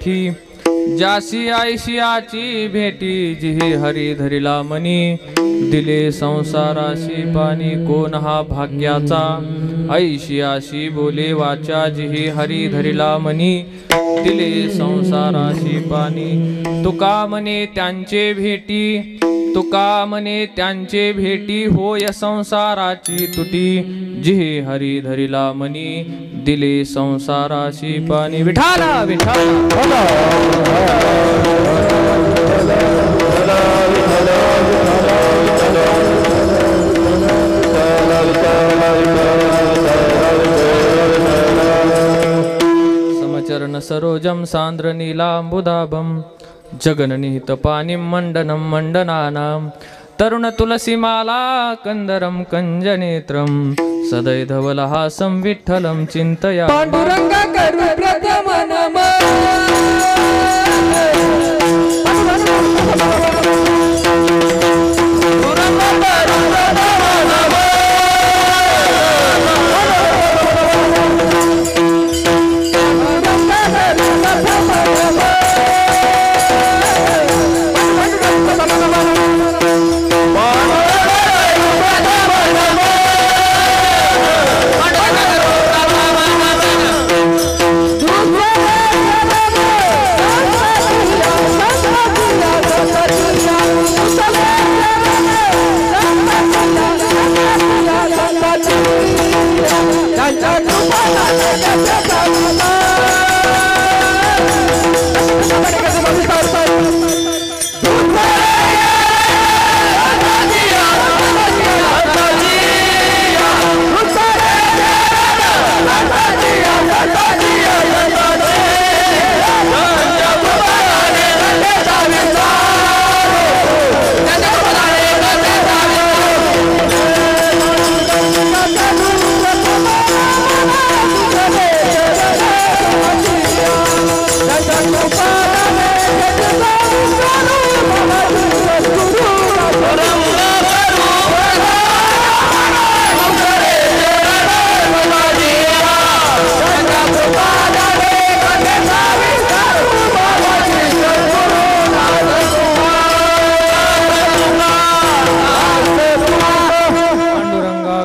सखी जासी आयशियाची भेटी जिही हरी धरिला मनी दिले संसाराशी पाणी कोण हा भाग्याचा ऐशियाशी बोले वाचा जिही हरी धरिला मनी दिले संसाराशी पाणी तुका म्हणे त्यांचे भेटी तुका म्हणे त्यांचे भेटी होय संसाराची तुटी जिहे हरी धरिला मनी दिले संसाराशी पाणी विठाला विठाला समचरण सरोजम सांद्र नीलांबुदाभम जगननिहित पानिं मंडनं मंडनानां तरुण तुलसीमाला कंदरं कंजनेत्रं सदैधवलहासं विठ्ठलं चिंतया पांडुरंग करू प्रथम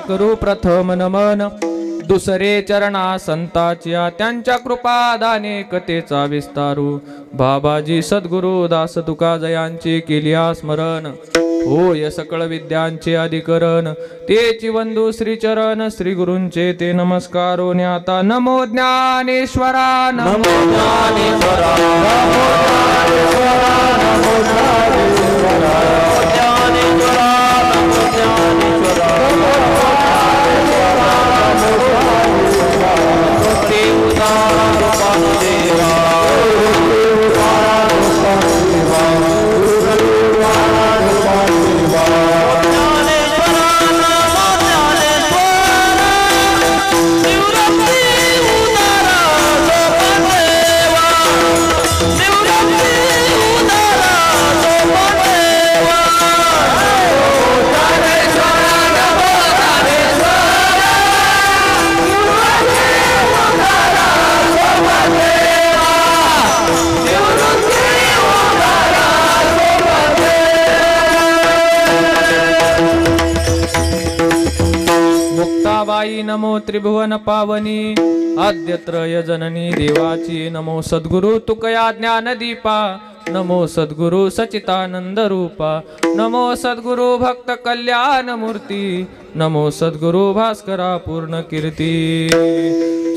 करू प्रथम नमन दुसरे चरणा संताच्या त्यांच्या कृपादाने कथेचा विस्तारू बाबाजी सद्गुरु दास तुका जयांचे केलिया स्मरण होय सकळ विद्यांचे अधिकरण तेची वंदू श्री चरण श्री गुरूंचे ते नमस्कारो न्याता नमो ज्ञानेश्वरा नमो ज्ञानेश्वरा नमो ज्ञानेश्वरा नमो ज्ञानेश्वरा नमो ज्ञानेश्वरा मुक्ताबाई नमो त्रिभुवन पावनी आद्यत्रय जननी देवाची नमो सद्गुरु तुकया ज्ञानदीपा नमो सद्गुरु सचितानंद रूपा नमो सद्गुरु भक्त कल्याण मूर्ती नमो सद्गुरु भास्करा पूर्ण कीर्ती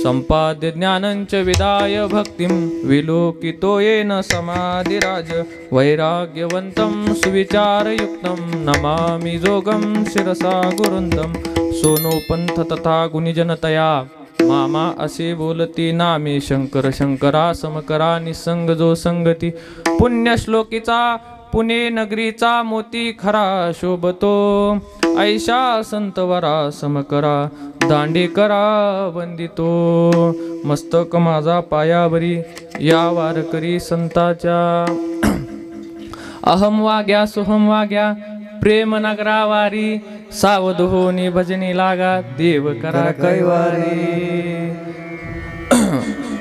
संपाद्य ज्ञानंच विदाय भक्तिं विलोकितो येन समाधिराज वैराग्यवंतं सुविचारयुक्तं नमामि जोगं शिरसा गुरुंदं सोनो पंथ तथा गुणीजनतया मामा असे बोलती नामे शंकर शंकरा समकरा निसंग जो संगती पुण्य श्लोकीचा पुणे नगरीचा मोती खरा शोभतो ऐशा संतवरा समकरा दांडेकरा वंदितो मस्तक माझा पायावरी या वारकरी संताच्या अहम वाग्या सोहम वाग्या प्रेम नगरावारी सावध होनी भजनी लागा देव करा कैवारी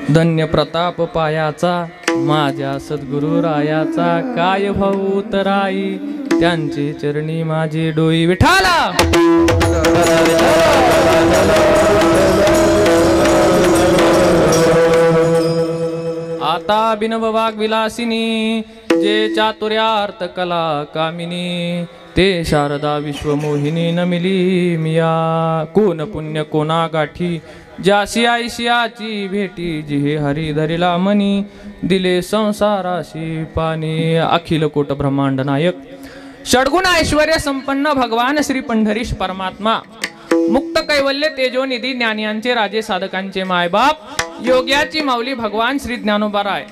धन्य प्रताप पायाचा माझ्या सद्गुरु रायाचा, काय भाऊ तराई त्यांचे चरणी माझे डोई. विठाला आता बिनव वाग विलासिनी, जे चातुर्यार्थ कला कामिनी, ते शारदा विश्वमोहिनी नमिली मिया. कोण पुण्य कोणा गाठी, ज्याशी आयशियाची भेटी, जिहे हरी धरिला मनी, दिले संसाराशी पाणी. अखिल कोट ब्रह्मांड नायक षडगुण ऐश्वर्य संपन्न भगवान श्री पंढरीश परमात्मा, मुक्त कैवल्य तेजोनिधी, ज्ञानियांचे राजे साधकांचे मायबाप, योग्याची माऊली भगवान श्री ज्ञानोबाराय,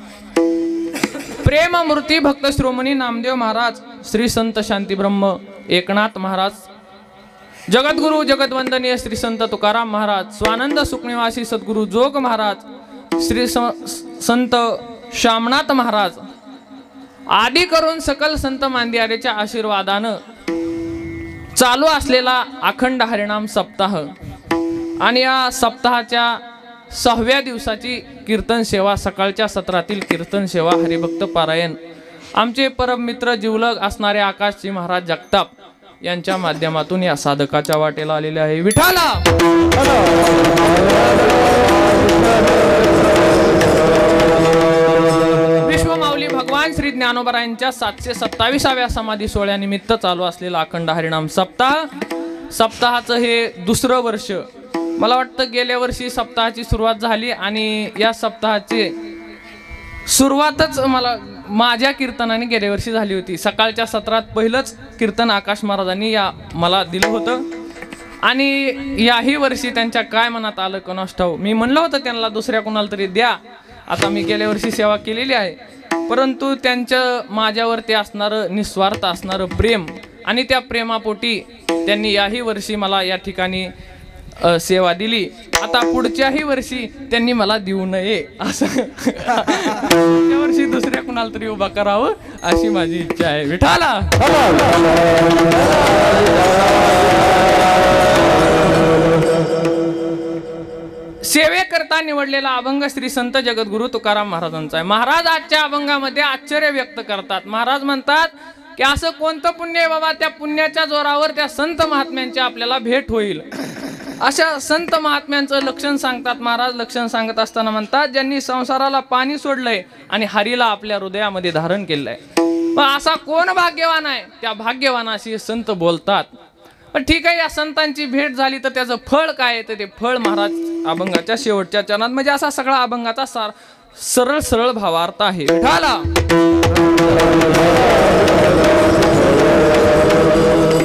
प्रेम मूर्ती भक्त श्रोमणी नामदेव महाराज, श्री संत शांती ब्रह्म एकनाथ महाराज, जगद्गुरु जगदवंदनीय श्री संत तुकाराम महाराज, स्वानंद सुखनिवासी सद्गुरु जोग महाराज, श्री संत श्यामनाथ महाराज आदी करून सकल संत मांदियारेच्या आशीर्वादानं चालू असलेला अखंड हरिनाम सप्ताह आणि या सप्ताहाच्या 6व्या दिवसाची कीर्तन सेवा, सकाळच्या सत्रातील कीर्तन सेवा, हरिभक्त पारायण आमचे परम मित्र जिवलग असणारे आकाशजी महाराज जगताप यांच्या माध्यमातून या साधकाच्या वाटेला आलेले आहे. विठाला विश्वमाऊली भगवान श्री ज्ञानोबरायांच्या 727व्या समाधी सोहळ्यानिमित्त चालू असलेला अखंड हरिनाम सप्ताहाचं हे दुसरं वर्ष. मला वाटतं गेल्या वर्षी सप्ताहाची सुरुवात झाली आणि या सप्ताहाची सुरुवातच माझ्या कीर्तनाने गेल्या वर्षी झाली होती. सकाळच्या सत्रात पहिलंच कीर्तन आकाश महाराजांनी मला दिलं होतं आणि याही वर्षी त्यांच्या काय मनात आलं कोणास ठाऊक. मी म्हणलं होतं त्यांना दुसऱ्या कोणाला तरी द्या, आता मी गेल्या वर्षी सेवा केलेली आहे, परंतु त्यांचं माझ्यावरती असणारं निस्वार्थ असणारं प्रेम आणि त्या प्रेमापोटी त्यांनी याही वर्षी मला या ठिकाणी सेवा दिली. आता पुढच्याही वर्षी त्यांनी मला देऊ नये असं पुढच्या वर्षी दुसऱ्या कुणाला तरी उभा करावं अशी माझी इच्छा आहे. विठाला सेवेकरता निवडलेला अभंग श्री संत जगद्गुरु तुकाराम महाराजांचा आहे. महाराज आजच्या अभंगामध्ये आश्चर्य व्यक्त करतात. महाराज म्हणतात की असं कोणतं पुण्य आहे बाबा, त्या पुण्याच्या जोरावर त्या संत महात्म्यांची आपल्याला भेट होईल. अशा संत महात्म्यांचं लक्षण सांगतात महाराज. लक्षण सांगत असताना म्हणतात, ज्यांनी संसाराला पाणी सोडलंय आणि हरीला आपल्या हृदयामध्ये धारण केलंय. मग असा कोण भाग्यवान आहे, त्या भाग्यवानाशी संत बोलतात. पण ठीक आहे, या संतांची भेट झाली तर त्याचं फळ काय आहे, तर ते फळ महाराज अभंगाच्या शेवटच्या चरणात, म्हणजे असा सगळा अभंगाचा सरळ भावार्थ आहे. विठाला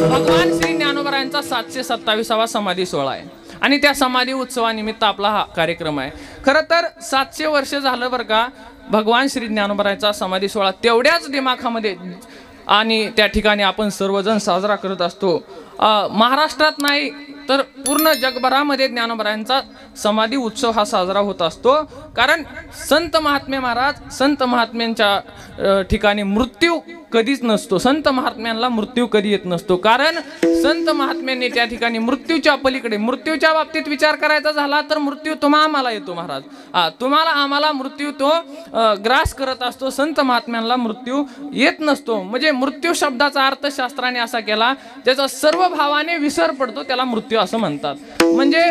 भगवान श्री ज्ञानोबरायांचा 727वा समाधी सोहळा आहे आणि त्या समाधी उत्सवानिमित्त आपला हा कार्यक्रम आहे. खरं तर 700 वर्ष झालं बरं का भगवान श्री ज्ञानोबरायांचा समाधी सोहळा तेवढ्याच दिमाखामध्ये आणि त्या ठिकाणी आपण सर्वजण साजरा करत असतो. महाराष्ट्रात नाही तर पूर्ण जगभरामध्ये ज्ञानोबरायांचा समाधी उत्सव हा साजरा होत असतो. कारण संत महात्मे महाराज, संत महात्म्यांच्या ठिकाणी मृत्यू कधीच नसतो. संत महात्म्यांना मृत्यू कधी येत नसतो. कारण संत महात्म्यांनी त्या ठिकाणी मृत्यूच्या पलीकडे, मृत्यूच्या बाबतीत विचार करायचा झाला तर मृत्यू आम्हाला येतो महाराज. तुम्हाला आम्हाला मृत्यू तो ग्रास करत असतो. संत महात्म्यांना मृत्यू येत नसतो. म्हणजे मृत्यू शब्दाचा अर्थ शास्त्राने असा केला, ज्याचा सर्व भावाने विसर पडतो त्याला मृत्यू असं म्हणतात. म्हणजे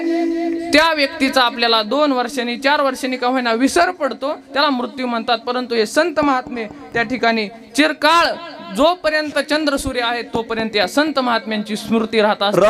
त्या व्यक्तीचा आपल्याला 2 वर्षांनी 4 वर्षांनी का होईना विसर पडतो, त्याला मृत्यू म्हणतात. परंतु हे संत महात्मे त्या ठिकाणी चिरकाळ जोपर्यंत चंद्र सूर्य आहे तोपर्यंत या संत महात्म्यांची स्मृती राहत असते.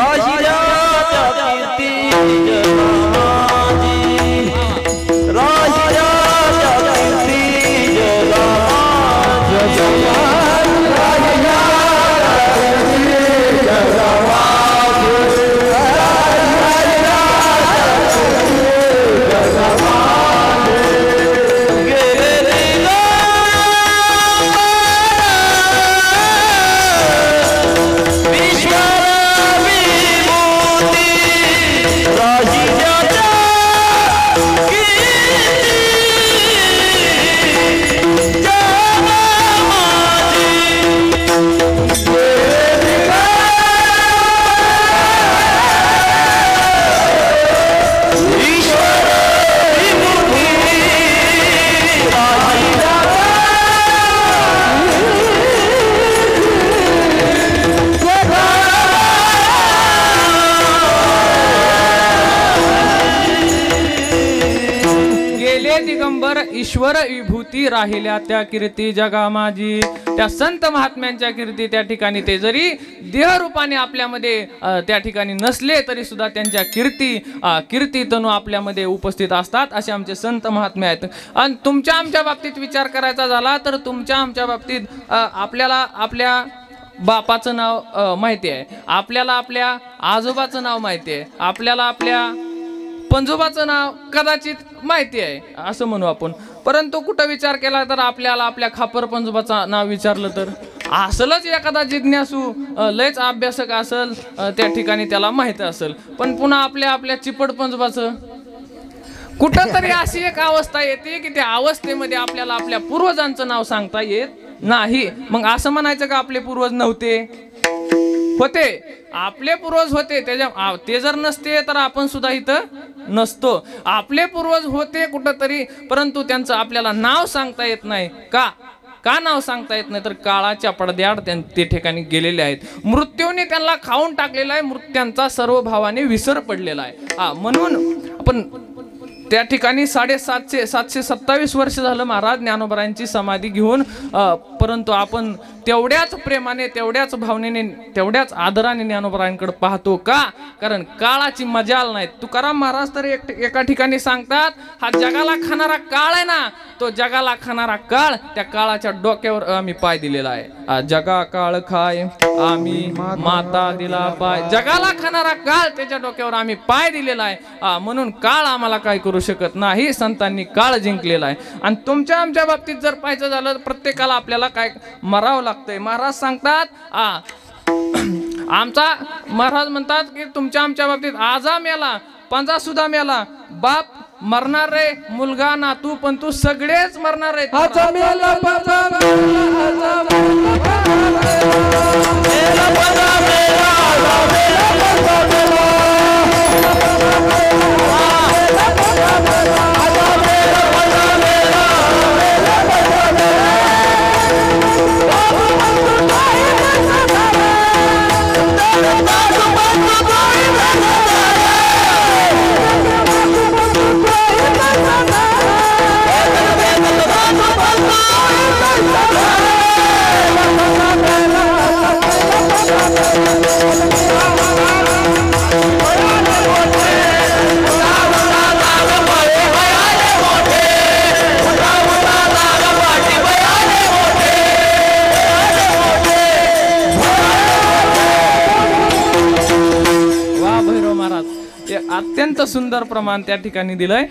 ईश्वर विभूती राहिल्या त्या कीर्ती जगा माझी. त्या संत महात्म्यांच्या कीर्ती त्या ठिकाणी ते जरी देहरूपाने आपल्यामध्ये त्या ठिकाणी नसले तरी सुद्धा त्यांच्या कीर्ती तनु आपल्यामध्ये उपस्थित असतात. असे आमचे संत महात्मे आहेत. आणि तुमच्या आमच्या बाबतीत विचार करायचा झाला तर तुमच्या आमच्या बाबतीत आपल्याला आपल्या बापाचं नाव माहिती आहे, आपल्याला आपल्या आजोबाचं नाव माहिती आहे, आपल्याला आपल्या पंजोबाचं नाव कदाचित माहिती आहे असं म्हणू आपण. परंतु कुठं विचार केला तर आपल्याला आपल्या खापर पंजोबाचं नाव विचारलं तर असलच एखादा जिज्ञासू लयच अभ्यासक असेल त्या ठिकाणी त्याला माहित असेल. पण पुन्हा आपल्या चिपड पंजोबाचं कुठं तरी अशी एक अवस्था येते की त्या अवस्थेमध्ये आपल्याला आपल्या पूर्वजांचं नाव सांगता येत नाही. मग असं म्हणायचं का आपले पूर्वज नव्हते? होते, आपले पूर्वज होते. ते जर नसते तर आपण सुद्धा इथं नसतो. आपले पूर्वज होते कुठंतरी, परंतु त्यांचं आपल्याला नाव सांगता येत नाही. का नाव सांगता येत नाही तर काळाच्या पडद्याआड ते ठिकाणी गेलेले आहेत. मृत्यूने त्यांना खाऊन टाकलेला आहे. मृत्यूंचा सर्व भावाने विसर पडलेला आहे. म्हणून आपण त्या ठिकाणी 727 वर्ष झालं महाराज ज्ञानोबरायांची समाधी घेऊन, परंतु आपण तेवढ्याच प्रेमाने, तेवढ्याच भावनेने, तेवढ्याच आदराने ज्ञानोबरायांकडे पाहतो. का? कारण काळाची मजाल नाही. तुकाराम महाराज तर एका ठिकाणी सांगतात, हा जगाला खाणारा काळ आहे ना, तो जगाला खाणारा काळ, त्या काळाच्या डोक्यावर आम्ही पाय दिलेला आहे. जगा काळ खाय आम्ही माता दिला पाय. जगाला खाणारा काळ, त्याच्या डोक्यावर आम्ही पाय दिलेला आहे. म्हणून काळ आम्हाला काय करू शकत नाही. संतांनी काळ जिंकलेला आहे. आणि तुमच्या आमच्या बाबतीत जर पाहायचं झालं तर प्रत्येकाला आपल्याला काय मरावं लागतंय. महाराज सांगतात, आमचा महाराज म्हणतात की तुमच्या आमच्या बाबतीत आजा मेला, पंजा सुद्धा मेला, बाप मरणार रे, मुलगा नातू, पण तू सगळेच मरणार रे. अत्यंत सुंदर प्रमाण त्या ठिकाणी दिलंय.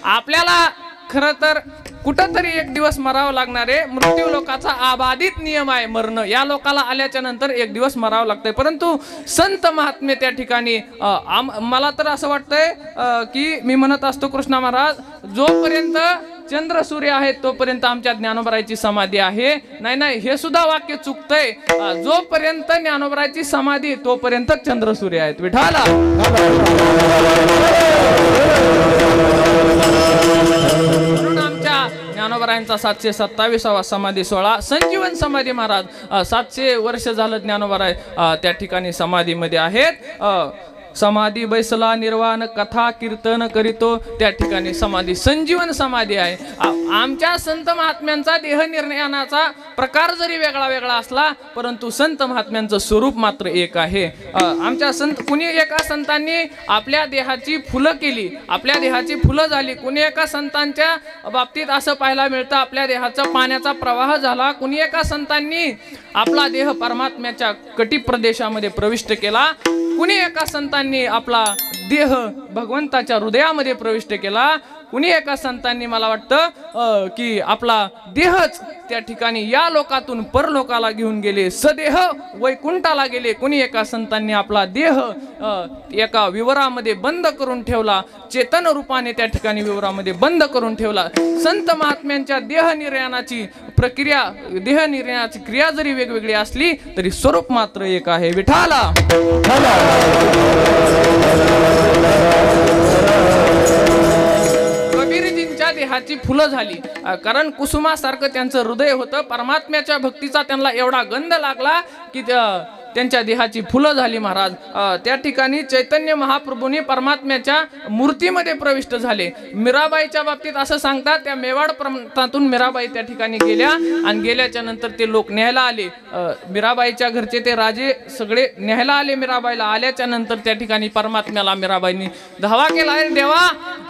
आपल्याला खरं तर कुठंतरी एक दिवस मरावं लागणार आहे. मृत्यू लोकाचा अबाधित नियम आहे मरण. या लोकाला आल्याच्या नंतर एक दिवस मरावं लागतंय. परंतु संत महात्मे त्या ठिकाणी मला तर असं वाटतंय की मी म्हणत असतो, कृष्णा महाराज, जोपर्यंत चंद्र सूर्य आहे तोपर्यंत आमच्या ज्ञानोबराची समाधी आहे. नाही, हे सुद्धा वाक्य चुकतंय. जोपर्यंत ज्ञानोबराची समाधी तोपर्यंत चंद्र सूर्य आहेत. विठाला म्हणून आमच्या ज्ञानोबरायांचा 727वा समाधी सोहळा संजीवन समाधी महाराज 700 वर्ष झालं ज्ञानोबराय त्या ठिकाणी समाधीमध्ये आहेत. समाधी बैसला निर्वाण कथा कीर्तन करीतो, त्या ठिकाणी समाधी संजीवन समाधी आहे. आमच्या संत महात्म्यांचा देह निर्णयाचा प्रकार जरी वेगळा वेगळा असला परंतु संत महात्म्यांचं स्वरूप मात्र एक आहे. आमच्या कुणी एका संतांनी आपल्या देहाची फुलं केली, आपल्या देहाची फुलं झाली. कुणी एका संतांच्या बाबतीत असं पाहायला मिळतं, आपल्या देहाचा पाण्याचा प्रवाह झाला. कुणी एका संतांनी आपला देह परमात्म्याच्या कटी प्रदेशामध्ये प्रविष्ट केला. कुणी एका संतांनी आपला देह भगवंताच्या हृदयामध्ये प्रविष्ट केला. कुणी एका संतांनी मला वाटतं की आपला देहच त्या ठिकाणी या लोकातून परलोकाला घेऊन गेले, सदेह वैकुंठाला गेले. कुणी एका संतांनी आपला देह एका विवरामध्ये बंद करून ठेवला, चेतन रूपाने त्या ठिकाणी विवरामध्ये बंद करून ठेवला. संत महात्म्यांच्या देहनिर्याणाची प्रक्रिया, देहनिर्याणाची क्रिया जरी वेगवेगळी असली तरी स्वरूप मात्र एक आहे. विठाला कबीरजींच्या देहाची फुलं झाली, कारण कुसुमासारखं त्यांचं हृदय होतं. परमात्म्याच्या भक्तीचा त्यांना एवढा गंध लागला की त्यांच्या देहाची फुलं झाली महाराज. त्या ठिकाणी चैतन्य महाप्रभूंनी परमात्म्याच्या मूर्तीमध्ये प्रविष्ट झाले. मीराबाईच्या बाबतीत असं सांगतात, त्या मेवाड प्रांतातून मीराबाई त्या ठिकाणी गेल्या आणि गेल्याच्या नंतर ते लोक न्यायला आले. मीराबाईच्या घरचे ते राजे सगळे न्यायला आले मीराबाईला. आल्याच्या नंतर त्या ठिकाणी परमात्म्याला मीराबाईंनी धावा केला, अरे देवा,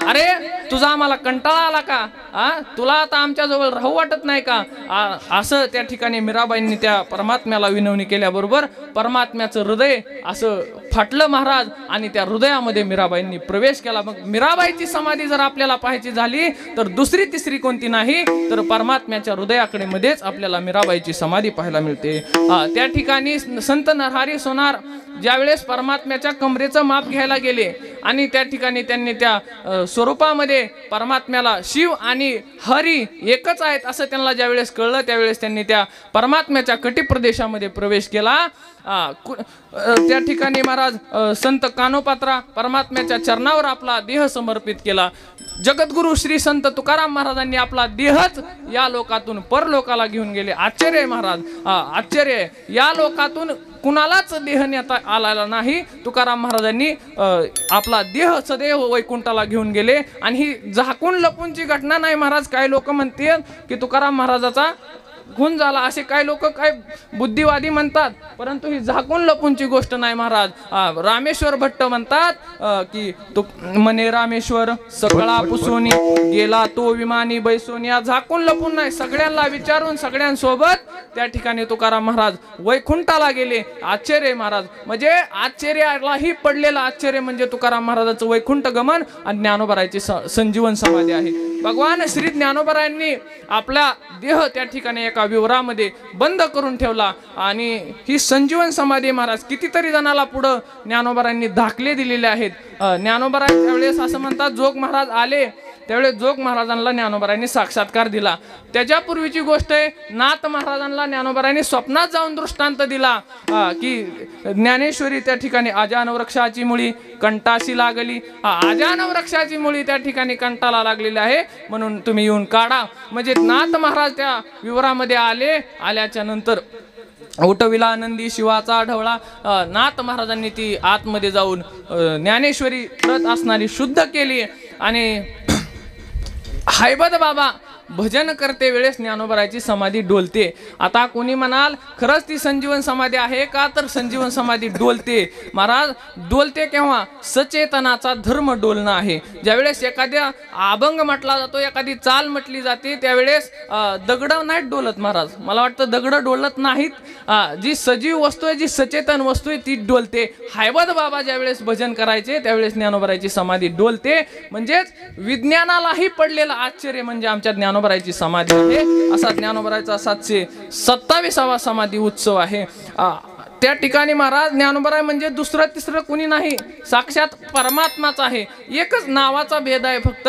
अरे तुझा आम्हाला कंटाळा आला का? तुला आता आमच्या जवळ राहू वाटत नाही का? असं त्या ठिकाणी मीराबाईंनी त्या परमात्म्याला विनवणी केल्याबरोबर परमात्म्याचं हृदय असं फाटलं महाराज आणि त्या हृदयामध्ये मीराबाईंनी प्रवेश केला. मग मीराबाईची समाधी जर आपल्याला पाहायची झाली तर दुसरी तिसरी कोणती नाही तर परमात्म्याच्या हृदयाकडे मध्येच आपल्याला मीराबाईची समाधी पाहायला मिळते. त्या ठिकाणी संत नरहरी सोनार ज्यावेळेस परमात्म्याच्या कमरेचं माप घ्यायला गेले आणि त्या ठिकाणी त्यांनी त्या स्वरूपामध्ये परमात्म्याला शिव आणि हरी एकच आहेत असं त्यांना ज्यावेळेस कळलं, त्यावेळेस त्यांनी त्या परमात्म्याच्या कटी प्रदेशामध्ये प्रवेश केला. त्या ठिकाणी महाराज संत कानोपात्रा परमात्म्याच्या चरणावर आपला देह समर्पित केला. जगद्गुरु श्री संत तुकाराम महाराजांनी आपला देहच या लोकातून परलोकाला घेऊन गेले. आश्चर्य महाराज, आश्चर्य. या लोकातून कुणालाच देह नेता आलेला नाही. तुकाराम महाराजांनी आपला देह सदैव वैकुंठाला घेऊन गेले आणि ही झाकून लपूनची घटना नाही महाराज. काही लोक म्हणते की तुकाराम महाराजाचा खून झाला, असे काही लोक काय बुद्धिवादी म्हणतात, परंतु ही झाकून लपूनची गोष्ट नाही महाराज. रामेश्वर भट्ट म्हणतात की तो म्हणे रामेश्वर सकळा पुसोनी गेला तो विमानी बैसोनी. झाकून लपून नाही, सगळ्यांना विचारून सगळ्यांसोबत त्या ठिकाणी तुकाराम महाराज वैकुंठाला गेले. आश्चर्य महाराज, म्हणजे आश्चर्यालाही पडलेलं आश्चर्य म्हणजे तुकाराम महाराजाचं वैकुंठ गमन आणि ज्ञानोबारायची संजीवन समाधी आहे. भगवान श्री ज्ञानोबारायांनी आपला देह त्या ठिकाणी एका विवरामध्ये बंद करून ठेवला आणि ही संजीवन समाधी महाराज कितीतरी जणाला पुढं ज्ञानोबारायांनी दाखले दिलेले आहेत. ज्ञानोबाराय त्यावेळेस असं म्हणतात, जोग महाराज आले त्यावेळेस जोग महाराजांना ज्ञानोबारायांनी साक्षात्कार दिला. त्याच्यापूर्वीची गोष्ट आहे, नाथ महाराजांना ज्ञानोबारायांनी स्वप्नात जाऊन दृष्टांत दिला की ज्ञानेश्वरी त्या ठिकाणी आजान वृक्षाची मुळी कंटाशी लागली. आजान वृक्षाची मुळी त्या ठिकाणी कंटाला लागलेली आहे म्हणून तुम्ही येऊन काढा. म्हणजे नाथ महाराज त्या विवरामध्ये आले. आल्याच्या नंतर उठविला आनंदी शिवाचा ढवळा. नाथ महाराजांनी ती आतमध्ये जाऊन ज्ञानेश्वरी प्रत असणारी शुद्ध केली आणि हैबत बाबा भजन करते वेळेस ज्ञानोबारायची समाधी डोलते. आता कोणी म्हणाल खरंच ती संजीवन समाधी आहे का? तर संजीवन समाधी डोलते महाराज. डोलते केव्हा? सचेतनाचा धर्म डोलणं आहे. ज्यावेळेस एखाद्या अभंग म्हटला जातो, एखादी चाल म्हटली जाते, त्यावेळेस दगड नाहीत डोलत महाराज. मला वाटतं दगड डोलत नाहीत. जी सजीव वस्तू आहे, जी सचेतन वस्तू आहे ती डोलते. हैबत बाबा ज्यावेळेस भजन करायचे त्यावेळेस ज्ञानोबारायची समाधी डोलते. म्हणजेच विज्ञानालाही पडलेलं आश्चर्य म्हणजे आमच्या ज्ञानोबारायची समाधी आहे. असा ज्ञानोबारायचा 727वा समाधी उत्सव आहे. त्या ठिकाणी महाराज ज्ञानोबाराय म्हणजे दुसरं तिसरं कुणी नाही, साक्षात परमात्माच आहे. एकच नावाचा भेद आहे फक्त.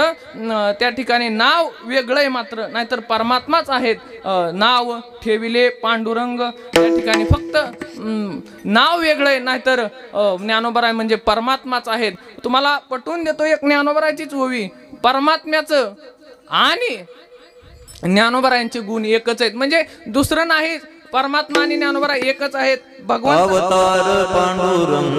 त्या ठिकाणी नाव वेगळं आहे मात्र, नाहीतर परमात्माच आहेत. नाव ठेविले पांडुरंग, त्या ठिकाणी फक्त नाव वेगळं आहे, नाहीतर ज्ञानोबाराय म्हणजे परमात्माच आहेत. तुम्हाला पटवून देतो, एक ज्ञानोबारायचीच ओवी. परमात्म्याचं आणि ज्ञानोबारायांचे गुण एकच आहेत, म्हणजे दुसरं नाही. परमात्मा आणि ज्ञानोबाराय एकच आहेत. भगवान अवतार पांडुरंग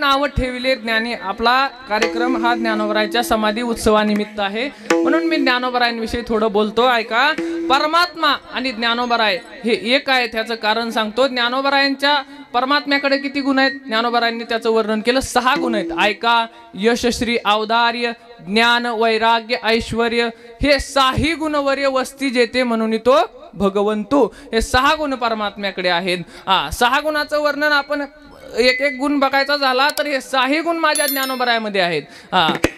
नाव ठेविले ज्ञानी. आपला कार्यक्रम हा ज्ञानोबरायांच्या समाधी उत्सवानिमित्त आहे, म्हणून मी ज्ञानोबरायांविषयी थोडं बोलतो. ऐका, परमात्मा आणि ज्ञानोबराय हे एक आहे. त्याचं कारण सांगतो. ज्ञानोबरायांच्या परमात्म्याकडे किती गुण आहेत? ज्ञानोबरायांनी त्याचं वर्णन केलं, 6 गुण आहेत. ऐका, यशश्री, औदार्य, ज्ञान, वैराग्य, ऐश्वर्य हे 6 गुणवर्य वस्ती जेते म्हणून तो भगवंतू. हे 6 गुण परमात्म्याकडे आहेत. 6 गुणाचं वर्णन आपण एक एक गुण बघायचा झाला तर हे 6 गुण माझ्या ज्ञानोबरायामध्ये आहेत.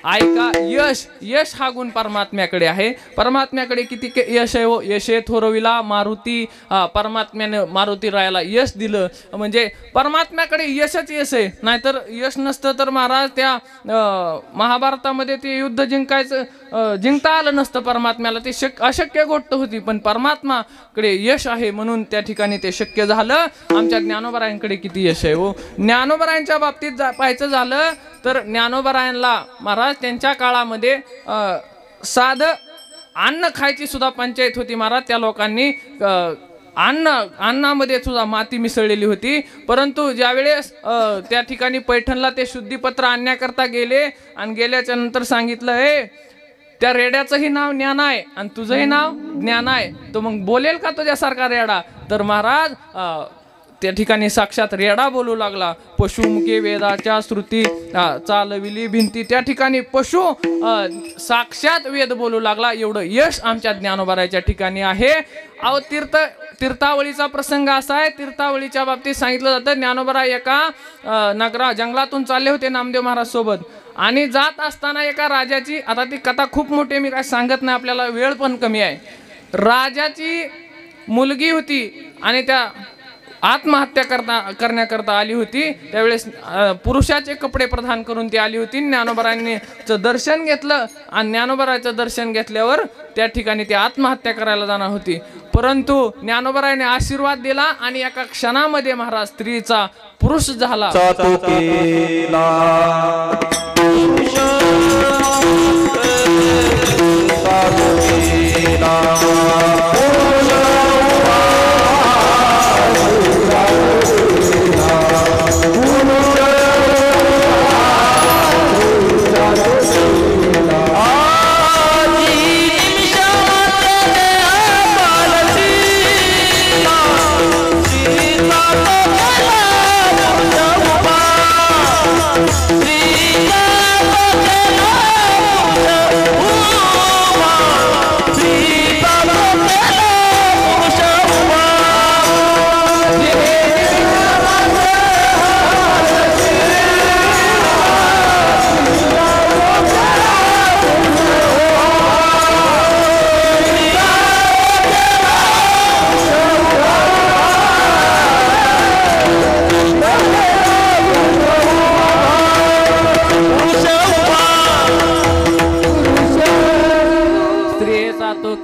ऐका, यश, यश हा गुण परमात्म्याकडे आहे. परमात्म्याकडे किती यश आहे हो? यशे थोरविला मारुती. परमात्म्याने मारुती रायाला यश दिलं, म्हणजे परमात्म्याकडे यशच यश आहे. नाहीतर यश नसतं तर महाराज त्या महाभारतामध्ये ते युद्ध जिंकता आलं नसतं परमात्म्याला. ते अशक्य गोष्ट होती, पण परमात्माकडे यश आहे म्हणून त्या ठिकाणी ते शक्य झालं. आमच्या ज्ञानोबरायांकडे किती यश आहे हो? ज्ञानोबरायांच्या बाबतीत पाहायचं झालं तर ज्ञानोबरायांना महाराज त्यांच्या काळामध्ये साधं अन्न खायची सुद्धा पंचायत होती महाराज. त्या लोकांनी अन्नामध्ये सुद्धा माती मिसळलेली होती. परंतु ज्यावेळेस त्या ठिकाणी पैठणला ते शुद्धीपत्र आणण्याकरता गेले आणि गेल्याच्या नंतर सांगितलं, हे त्या रेड्याचंही नाव ज्ञान आहे आणि तुझंही नाव ज्ञान आहे, तो मग बोलेल का तुझ्यासारखा रेडा? तर महाराज त्या ठिकाणी साक्षात रेडा बोलू लागला. पशुमुखे वेदाच्या श्रुती चालविली भिंती. त्या ठिकाणी पशु साक्षात वेद बोलू लागला. एवढं यश आमच्या ज्ञानोबराच्या ठिकाणी आहे. अहो, तीर्थावळीचा प्रसंग असा आहे. तीर्थावळीच्या बाबतीत सांगितलं जातं, ज्ञानोबरा एका जंगलातून चालले होते नामदेव महाराज सोबत, आणि जात असताना एका राजाची, आता ती कथा खूप मोठी, मी काय सांगत नाही, आपल्याला वेळ पण कमी आहे. राजाची मुलगी होती आणि त्या आत्महत्या करण्याकरता आली होती. त्यावेळेस पुरुषाचे कपडे प्रदान करून ती आली होती. ज्ञानोबरायांचं दर्शन घेतलं आणि ज्ञानोबराचं दर्शन घेतल्यावर त्या ठिकाणी ती आत्महत्या करायला जाणार होती. परंतु ज्ञानोबरायाने आशीर्वाद दिला आणि एका क्षणामध्ये महाराज स्त्रीचा पुरुष झाला.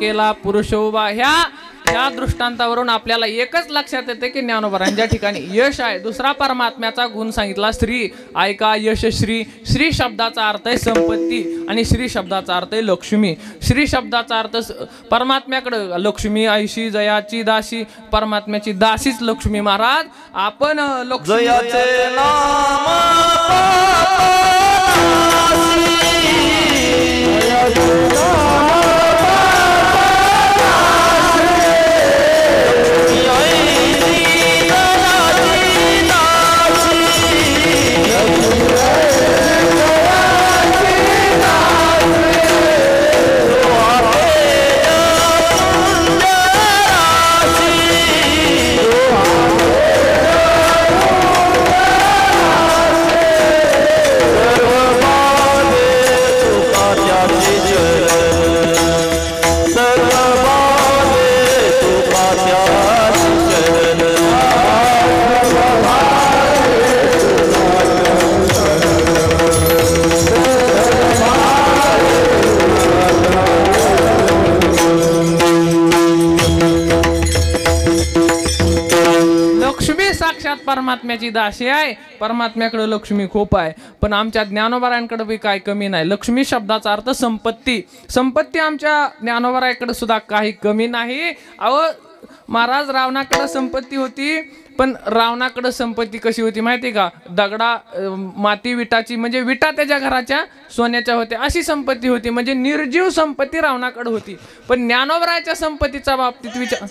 केला पुरुष उभा. ह्या दृष्टांतावरून आपल्याला एकच लक्षात येते की ज्ञानोबरायांच्या ठिकाणी यश आहे. दुसरा परमात्म्याचा गुण सांगितला श्री. ऐका, यशश्री. श्री शब्दाचा अर्थ आहे संपत्ती आणि श्री शब्दाचा अर्थ आहे लक्ष्मी. श्री शब्दाचा अर्थ परमात्म्याकडे लक्ष्मी, ऐशी, जयाची दासी. परमात्म्याची दासीच लक्ष्मी. महाराज आपण लक्ष्मी परमात्म्याची दासी आहे. परमात्म्याकडे लक्ष्मी खूप आहे, पण आमच्या ज्ञानोबरायांकडे बी काय कमी नाही. लक्ष्मी शब्दाचा अर्थ संपत्ती. संपत्ती आमच्या ज्ञानोबरायांकडे सुद्धा काही कमी नाही. अहो महाराज, रावणाकडे संपत्ती होती पण रावणाकडे संपत्ती कशी होती माहिती का? दगडा माती विटाची, म्हणजे विटा त्याच्या घराच्या सोन्याच्या होत्या अशी संपत्ती होती, म्हणजे निर्जीव संपत्ती रावणाकडे होती. पण ज्ञानोबराच्या संपत्तीच्या बाबतीत विचार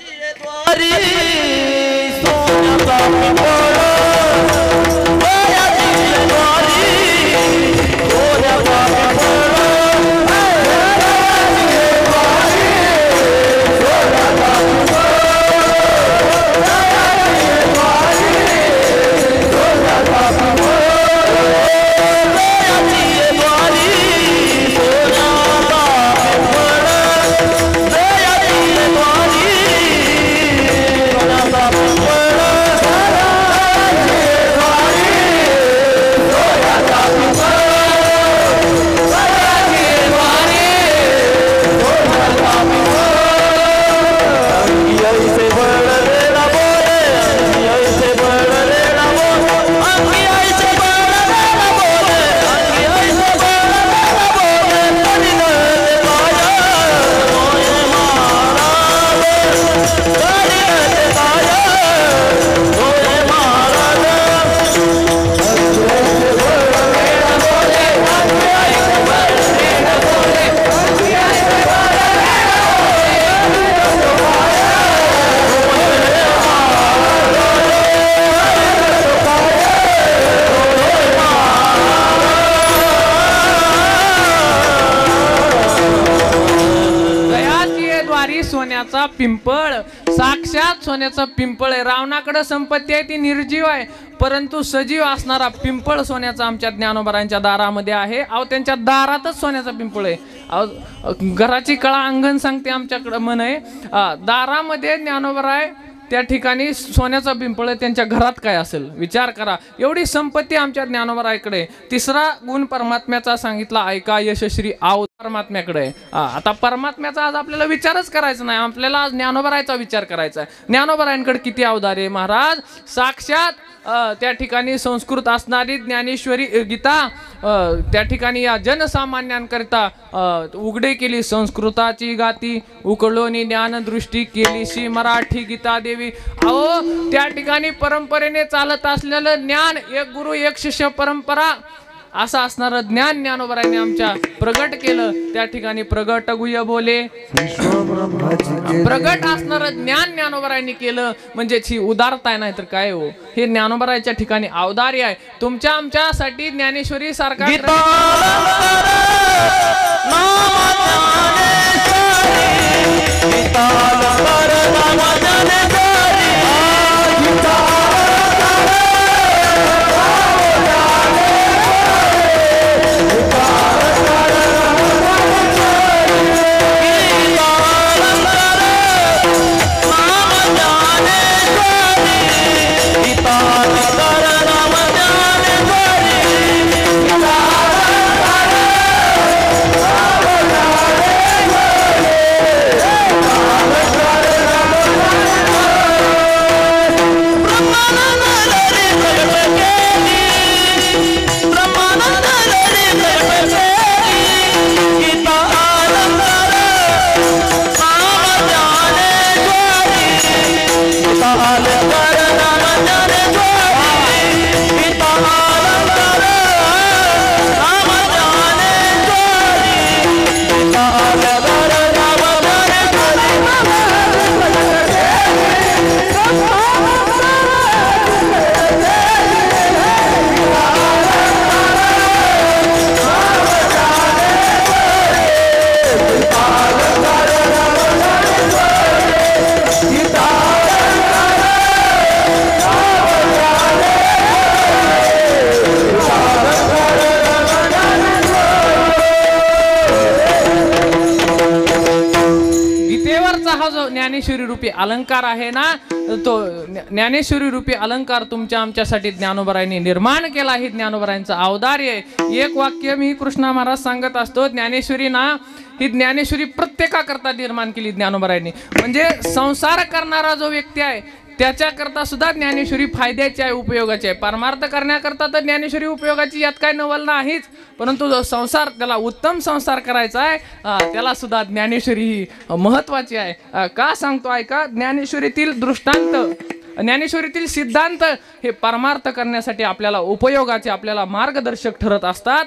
सोन्याचा पिंपळ, साक्षात सोन्याचा पिंपळ आहे. रावणाकडे संपत्ती आहे ती निर्जीव आहे, परंतु सजीव असणारा पिंपळ सोन्याचा आमच्या ज्ञानोबरांच्या दारामध्ये आहे. अहो त्यांच्या दारातच सोन्याचा पिंपळ आहे. अहो घराची कळा अंगण सांगते आमच्याकडे मन आहे. दारामध्ये ज्ञानोबा आहे, त्या ठिकाणी सोन्याचा पिंपळ आहे. त्यांच्या घरात काय असेल विचार करा. एवढी संपत्ती आमच्या ज्ञानोबराकडे. तिसरा गुण परमात्म्याचा सांगितला, ऐका यशश्री आव परमात्म्याकडे. आता परमात्म्याचा आज आपल्याला विचारच करायचा नाही, आपल्याला आज ज्ञानोबराचा विचार करायचा आहे. ज्ञानोबरांकडे किती अवतार आहे महाराज. साक्षात त्या ठिकाणी संस्कृत असणारी ज्ञानेश्वरी गीता त्या ठिकाणी या जनसामान्यांकरिता उघडे केली. संस्कृताची गाती उकळोनी ज्ञानदृष्टी केलीशी मराठी गीता देवी. अहो त्या ठिकाणी परंपरेने चालत असलेलं ज्ञान, एक गुरु एक शिष्य परंपरा असं असणारं ज्ञान ज्ञानोबरांनी आमच्या प्रगट केलं. त्या ठिकाणी प्रगट गुह्य बोले, प्रगट असणारं ज्ञान ज्ञानोबरांनी केलं. म्हणजे ही उदारता आहे, नाही तर काय हो. हे ज्ञानोबराच्या ठिकाणी अवदार्य आहे. तुमच्या आमच्यासाठी ज्ञानेश्वरी सारखा ज्ञानेश्वरी रूपी अलंकार आहे ना, तो ज्ञानेश्वरी रूपी अलंकार तुमच्या आमच्यासाठी ज्ञानोबरायांनी निर्माण केला. ही ज्ञानोबरायांचं अवदार्य आहे. एक वाक्य मी कृष्णा महाराज सांगत असतो, ज्ञानेश्वरी ना ही ज्ञानेश्वरी प्रत्येकाकरता निर्माण केली ज्ञानोबरायांनी. म्हणजे संसार करणारा जो व्यक्ती आहे त्याच्याकरता सुद्धा ज्ञानेश्वरी फायद्याची आहे, उपयोगाची आहे. परमार्थ करण्याकरता तर ज्ञानेश्वरी उपयोगाची, यात काय नवल नाहीच. परंतु जो संसार, त्याला उत्तम संसार करायचा आहे, त्याला सुद्धा ज्ञानेश्वरी ही महत्वाची आहे. का सांगतो ऐका. ज्ञानेश्वरीतील दृष्टांत ज्ञानेश्वरीतील सिद्धांत हे परमार्थ करण्यासाठी आपल्याला उपयोगाचे, आपल्याला मार्गदर्शक ठरत असतात,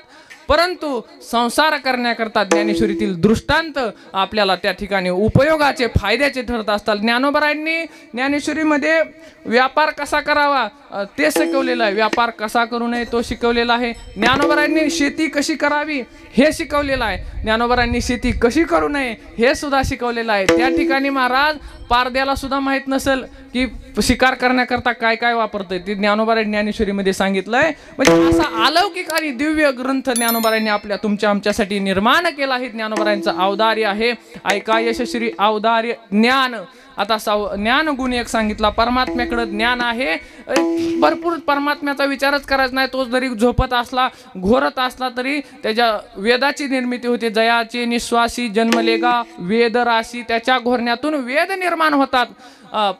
परंतु संसार करण्याकरता ज्ञानेश्वरीतील दृष्टांत आपल्याला त्या ठिकाणी उपयोगाचे, फायद्याचे ठरत असतात. ज्ञानोबरायांनी ज्ञानेश्वरीमध्ये व्यापार कसा करावा ते शिकवलेलं आहे, व्यापार कसा करू नये तो शिकवलेला आहे. ज्ञानोबरायांनी शेती कशी करावी हे शिकवलेलं आहे, ज्ञानोबरायांनी शेती कशी करू नये हे सुद्धा शिकवलेलं आहे. त्या ठिकाणी महाराज पारद्याला सुद्धा माहीत नसेल की शिकार करण्याकरता काय काय वापरतंय, ते ज्ञानोबरायांनी ज्ञानेश्वरीमध्ये सांगितलंय. म्हणजे असा अलौकिक आणि दिव्य ग्रंथ ज्ञानोबरायांनी आपल्या तुमच्या आमच्यासाठी निर्माण केला आहे. ज्ञानोबरायांचं औदार्य आहे. ऐका यशश्री औदार्य ज्ञान. आता ज्ञान गुण एक सांगितला, परमात्म्याकडे ज्ञान आहे, भरपूर परमात्म्याचा विचारच करायचा नाही. तो जरी झोपत असला, घोरत असला तरी त्याच्या वेदाची निर्मिती होते. जयाचे निश्वासी जन्मलेगा वेद राशी, त्याच्या घोरण्यातून वेद निर्माण होतात.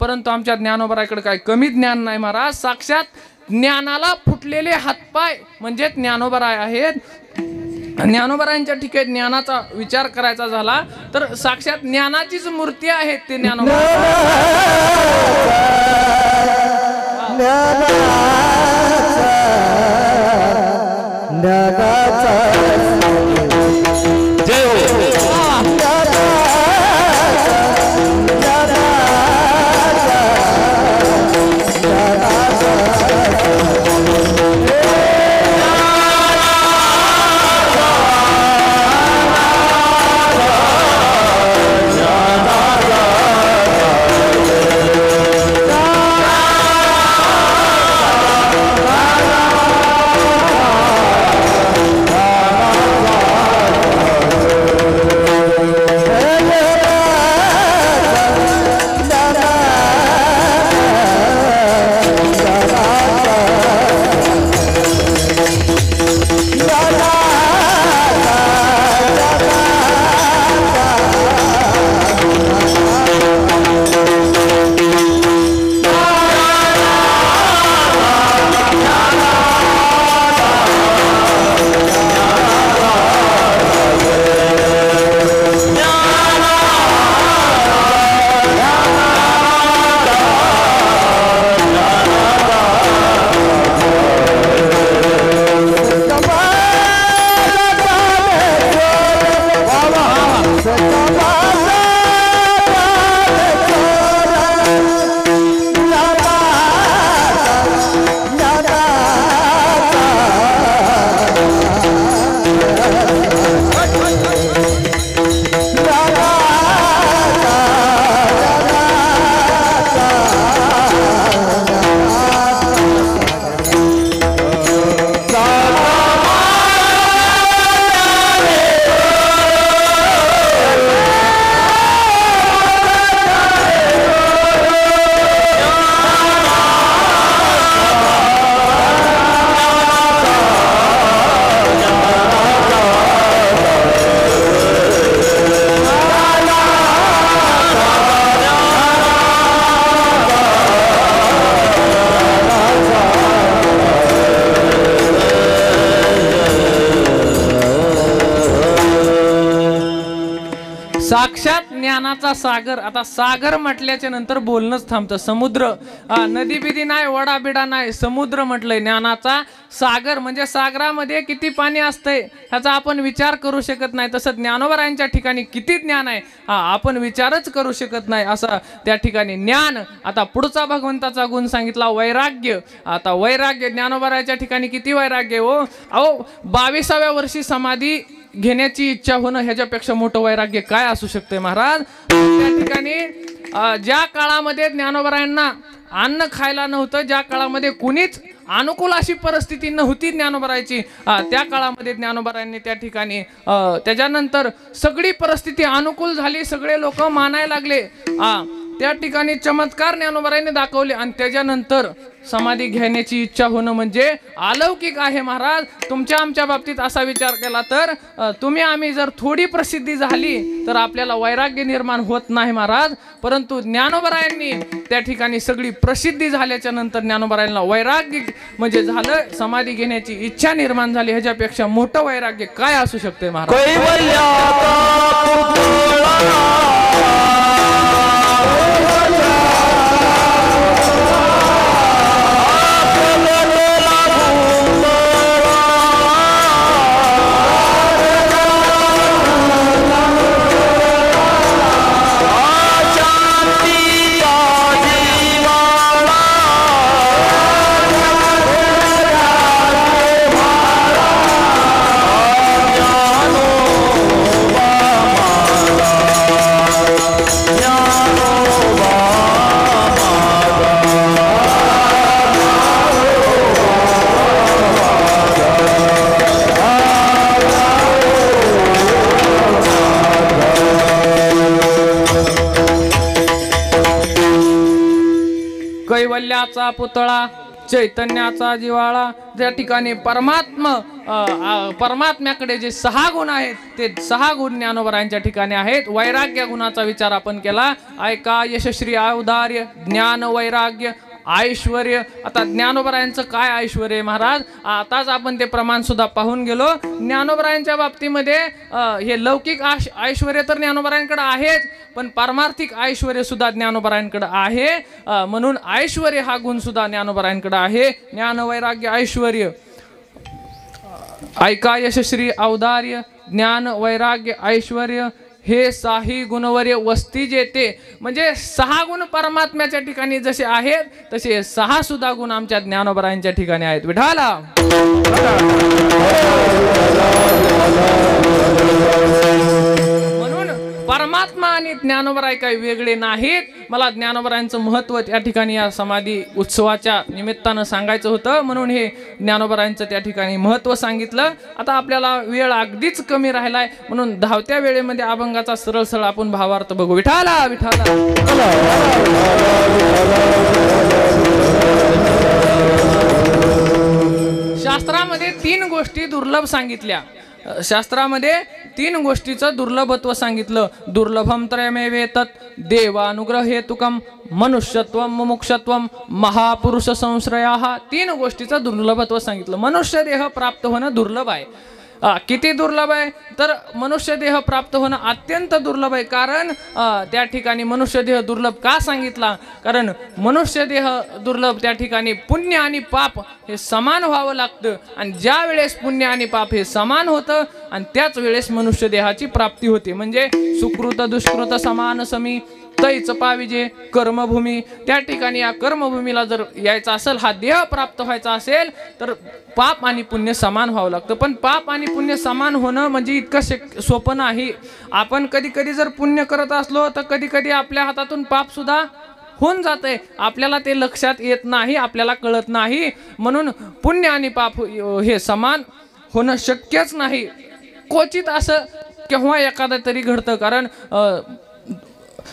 परंतु आमच्या ज्ञानोबराकडे काय कमी ज्ञान नाही महाराज. साक्षात ज्ञानाला फुटलेले हातपाय म्हणजे ज्ञानोबराय आहेत. ज्ञानोबरायांच्या ठिकाणी ज्ञानाचा विचार करायचा झाला तर साक्षात ज्ञानाचीच मूर्ती आहे ते ज्ञानोबा. साक्षात ज्ञानाचा सागर. आता सागर म्हटल्याच्या नंतर बोलणंच थांबतं. समुद्र, नदी बिदी नाही, वडा बिडा नाही, समुद्र म्हटलंय. ज्ञानाचा सागर म्हणजे सागरामध्ये किती पाणी असतंय ह्याचा आपण विचार करू शकत नाही. तसं ज्ञानोबरायांच्या ठिकाणी किती ज्ञान आहे आपण विचारच करू शकत नाही असं त्या ठिकाणी ज्ञान. आता पुढचा भगवंताचा गुण सांगितला वैराग्य. आता वैराग्य ज्ञानोबरायांच्या ठिकाणी किती वैराग्य हो. अहो 22व्या वर्षी समाधी घेण्याची इच्छा होणं ह्याच्यापेक्षा मोठं वैराग्य काय असू शकते महाराज. त्या ठिकाणी ज्या काळामध्ये ज्ञानोबरायांना अन्न खायला नव्हतं, ज्या काळामध्ये कुणीच अनुकूल अशी परिस्थिती नव्हती ज्ञानोबरायांची, त्या काळामध्ये ज्ञानोबरायांनी त्या ठिकाणी त्याच्यानंतर सगळी परिस्थिती अनुकूल झाली, सगळे लोक मानायला लागले. त्या ठिकाणी चमत्कार ज्ञानोबरायांनी दाखवले आणि त्याच्यानंतर समाधी घेण्याची इच्छा होणं म्हणजे अलौकिक आहे महाराज. तुमच्या आमच्या बाबतीत असा विचार केला तर तुम्ही आम्ही जर थोडी प्रसिद्धी झाली तर आपल्याला वैराग्य निर्माण होत नाही महाराज. परंतु ज्ञानोबरायांनी त्या ठिकाणी सगळी प्रसिद्धी झाल्याच्या नंतर ज्ञानोबरायांना वैराग्य म्हणजे झालं, समाधी घेण्याची इच्छा निर्माण झाली. ह्याच्यापेक्षा मोठं वैराग्य काय असू शकते महाराज. सूर्याचा पुतळा चैतन्याचा जिवाळा, त्या ठिकाणी परमात्म्याकडे जे 6 गुण आहेत ते 6 गुण ज्ञानोबरायांच्या ठिकाणी आहेत. वैराग्य गुणाचा विचार आपण केला. ऐका, यशश्री, औदार्य, ज्ञान, वैराग्य, ऐश्वर्य. आता ज्ञानोबरायांचं काय ऐश्वर्य महाराज, आताच आपण ते प्रमाण सुद्धा पाहून गेलो. ज्ञानोबरायांच्या बाबतीमध्ये हे लौकिक ऐश्वर्य तर ज्ञानोबरायांकडे आहेच, पण पारमार्थिक ऐश्वर्य सुद्धा ज्ञानोबरायांकडे आहे. म्हणून ऐश्वर्य हा गुण सुद्धा ज्ञानोबरायांकडे आहे. ज्ञान, वैराग्य, ऐश्वर्य. ऐका, यशश्री, औदार्य, ज्ञान, वैराग्य, ऐश्वर्य हे 6 गुणवर्य वस्ती जेते. म्हणजे 6 गुण परमात्म्याच्या ठिकाणी जसे आहेत तसे 6 सुद्धा गुण आमच्या ज्ञानोबरायांच्या ठिकाणी आहेत. विठाला म्हणून परमात्मा आणि ज्ञानोबराय काही वेगळे नाहीत. मला ज्ञानोबरायांचं महत्त्व त्या ठिकाणी या समाधी उत्सवाच्या निमित्तानं सांगायचं होतं, म्हणून हे ज्ञानोबरायांचं त्या ठिकाणी महत्त्व सांगितलं. आता आपल्याला वेळ अगदीच कमी राहिलाय, म्हणून धावत्या वेळेमध्ये अभंगाचा सरळ सरळ आपण भावार्थ बघू. विठाला विठाला शास्त्रामध्ये 3 गोष्टी दुर्लभ सांगितल्या. शास्त्रामध्ये 3 गोष्टीचं दुर्लभत्व सांगितलं. दुर्लभम त्रयमेवेतत् देवानुग्रह हेतुकम मनुष्यत्वम मुमुक्षत्वम महापुरुष संश्रयाः. 3 गोष्टीचं दुर्लभत्व सांगितलं. मनुष्य देह प्राप्त होणं दुर्लभ आहे. किती दुर्लभ आहे तर मनुष्य देह प्राप्त होणं अत्यंत दुर्लभ आहे. कारण त्या ठिकाणी मनुष्य देह दुर्लभ का सांगितला, कारण मनुष्य देह दुर्लभ त्या ठिकाणी पुण्य आणि पाप हे समान व्हावं लागतं. आणि ज्या वेळेस पुण्य आणि पाप हे समान होतं आणि त्याच वेळेस मनुष्य देहाची प्राप्ती होते. म्हणजे सुकृत दुष्कृत समान समी तैच पाविजे कर्मभूमी. त्या ठिकाणी या कर्मभूमीला जर यायचं असेल, हा देह प्राप्त व्हायचा असेल तर पाप आणि पुण्य समान व्हावं लागतं. पण पाप आणि पुण्य समान होणं म्हणजे इतकं सोपं नाही. आपण कधी कधी जर पुण्य करत असलो तर कधी कधी आपल्या हातातून पाप सुद्धा होऊन जाते. आपल्याला ते लक्षात येत नाही, आपल्याला कळत नाही. म्हणून पुण्य आणि पाप हे समान होणं शक्यच नाही. क्वचित असं केव्हा एखादं तरी घडतं. कारण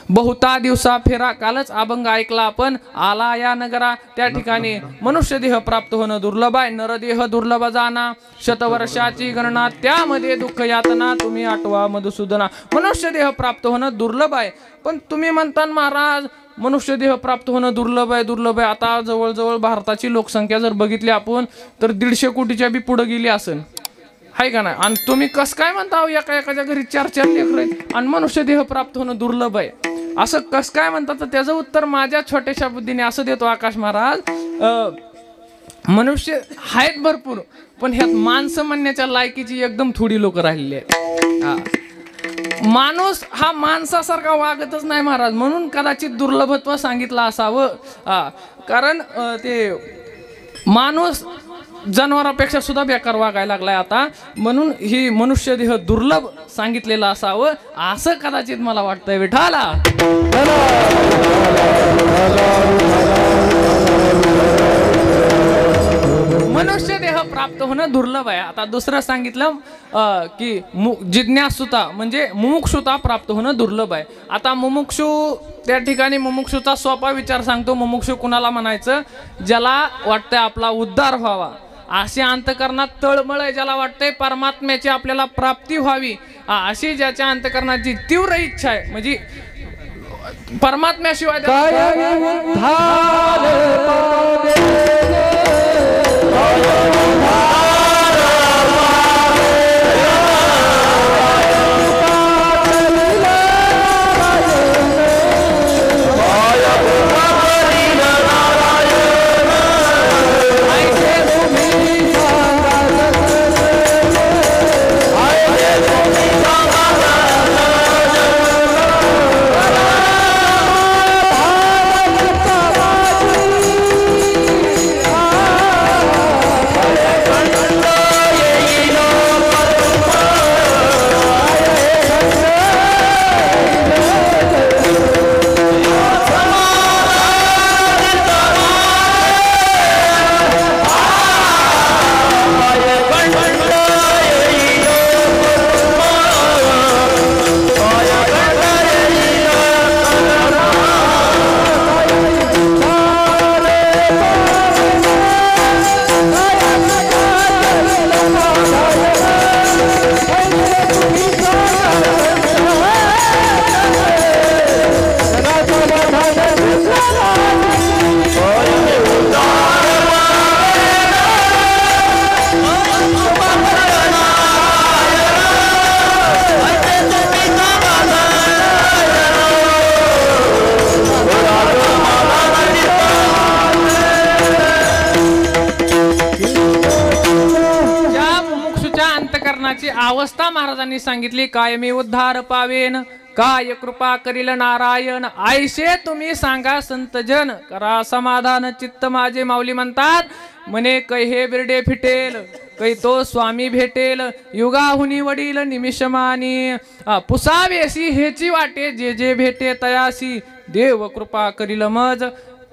बहुता दिवसा फेरा कालच अभंग ऐकला आपण, आला या नगरा. त्या ठिकाणी मनुष्य देह प्राप्त होणं दुर्लभ आहे. नरदेह दुर्लभ जाना, शतवर्षाची गणना त्यामध्ये दुःख यातना तुम्ही आठवा मधुसूदना. मनुष्य देह प्राप्त होणं दुर्लभ आहे. पण तुम्ही म्हणता महाराज मनुष्य देह प्राप्त होणं दुर्लभ आहे, दुर्लभ आहे. आता जवळजवळ भारताची लोकसंख्या जर बघितली आपण तर 150 कोटीच्या बी पुढे गेली असेल, हाय का नाही. आणि तुम्ही कसं काय म्हणता एकाच्या घरी 4-4 लेकरं आहेत आणि मनुष्य देह प्राप्त होणं दुर्लभ आहे, असं कसं काय म्हणतात. तर त्याचं उत्तर माझ्या छोट्याशा बुद्धीने असं देतो आकाश महाराज. मनुष्य आहेत भरपूर, पण ह्यात माणसं म्हणण्याच्या लायकीची एकदम थोडी लोक राहिलेली आहेत. माणूस हा माणसासारखा वागतच नाही महाराज, म्हणून कदाचित दुर्लभत्व सांगितलं असावं. कारण ते माणूस जनावरापेक्षा सुद्धा बेकार वागायला लागलाय आता, म्हणून ही मनुष्य देह दुर्लभ सांगितलेलं असावं असं कदाचित मला वाटतंय. विठाला मनुष्य देह प्राप्त होणं दुर्लभ आहे. आता दुसरं सांगितलं की जिज्ञासुता म्हणजे मुमुक्षुता प्राप्त होणं दुर्लभ आहे. आता मुमुक्षु त्या ठिकाणी मुमुक्षुचा सोपा विचार सांगतो. मुमुक्षु कुणाला म्हणायचं, ज्याला वाटतंय आपला उद्धार व्हावा, अशी अंतकरणात तळमळ आहे, ज्याला वाटतंय परमात्म्याची आपल्याला प्राप्ती व्हावी, अशी ज्याच्या अंतकरणाची तीव्र इच्छा आहे. म्हणजे परमात्म्याशिवाय करण्याची अवस्था महाराजांनी सांगितली. कायमी उद्धार पावेन काय कृपा करील नारायण. आयशे तुम्ही सांगा संतजन करा समाधान चित्त माझे. माऊली म्हणतात म्हणे कै हे बिरडे फिटेल कै तो स्वामी भेटेल. युगाहुनी वडील निमिषमानी पुसावेसी हेची वाटे जे जे भेटे तयासी. देव कृपा करील मज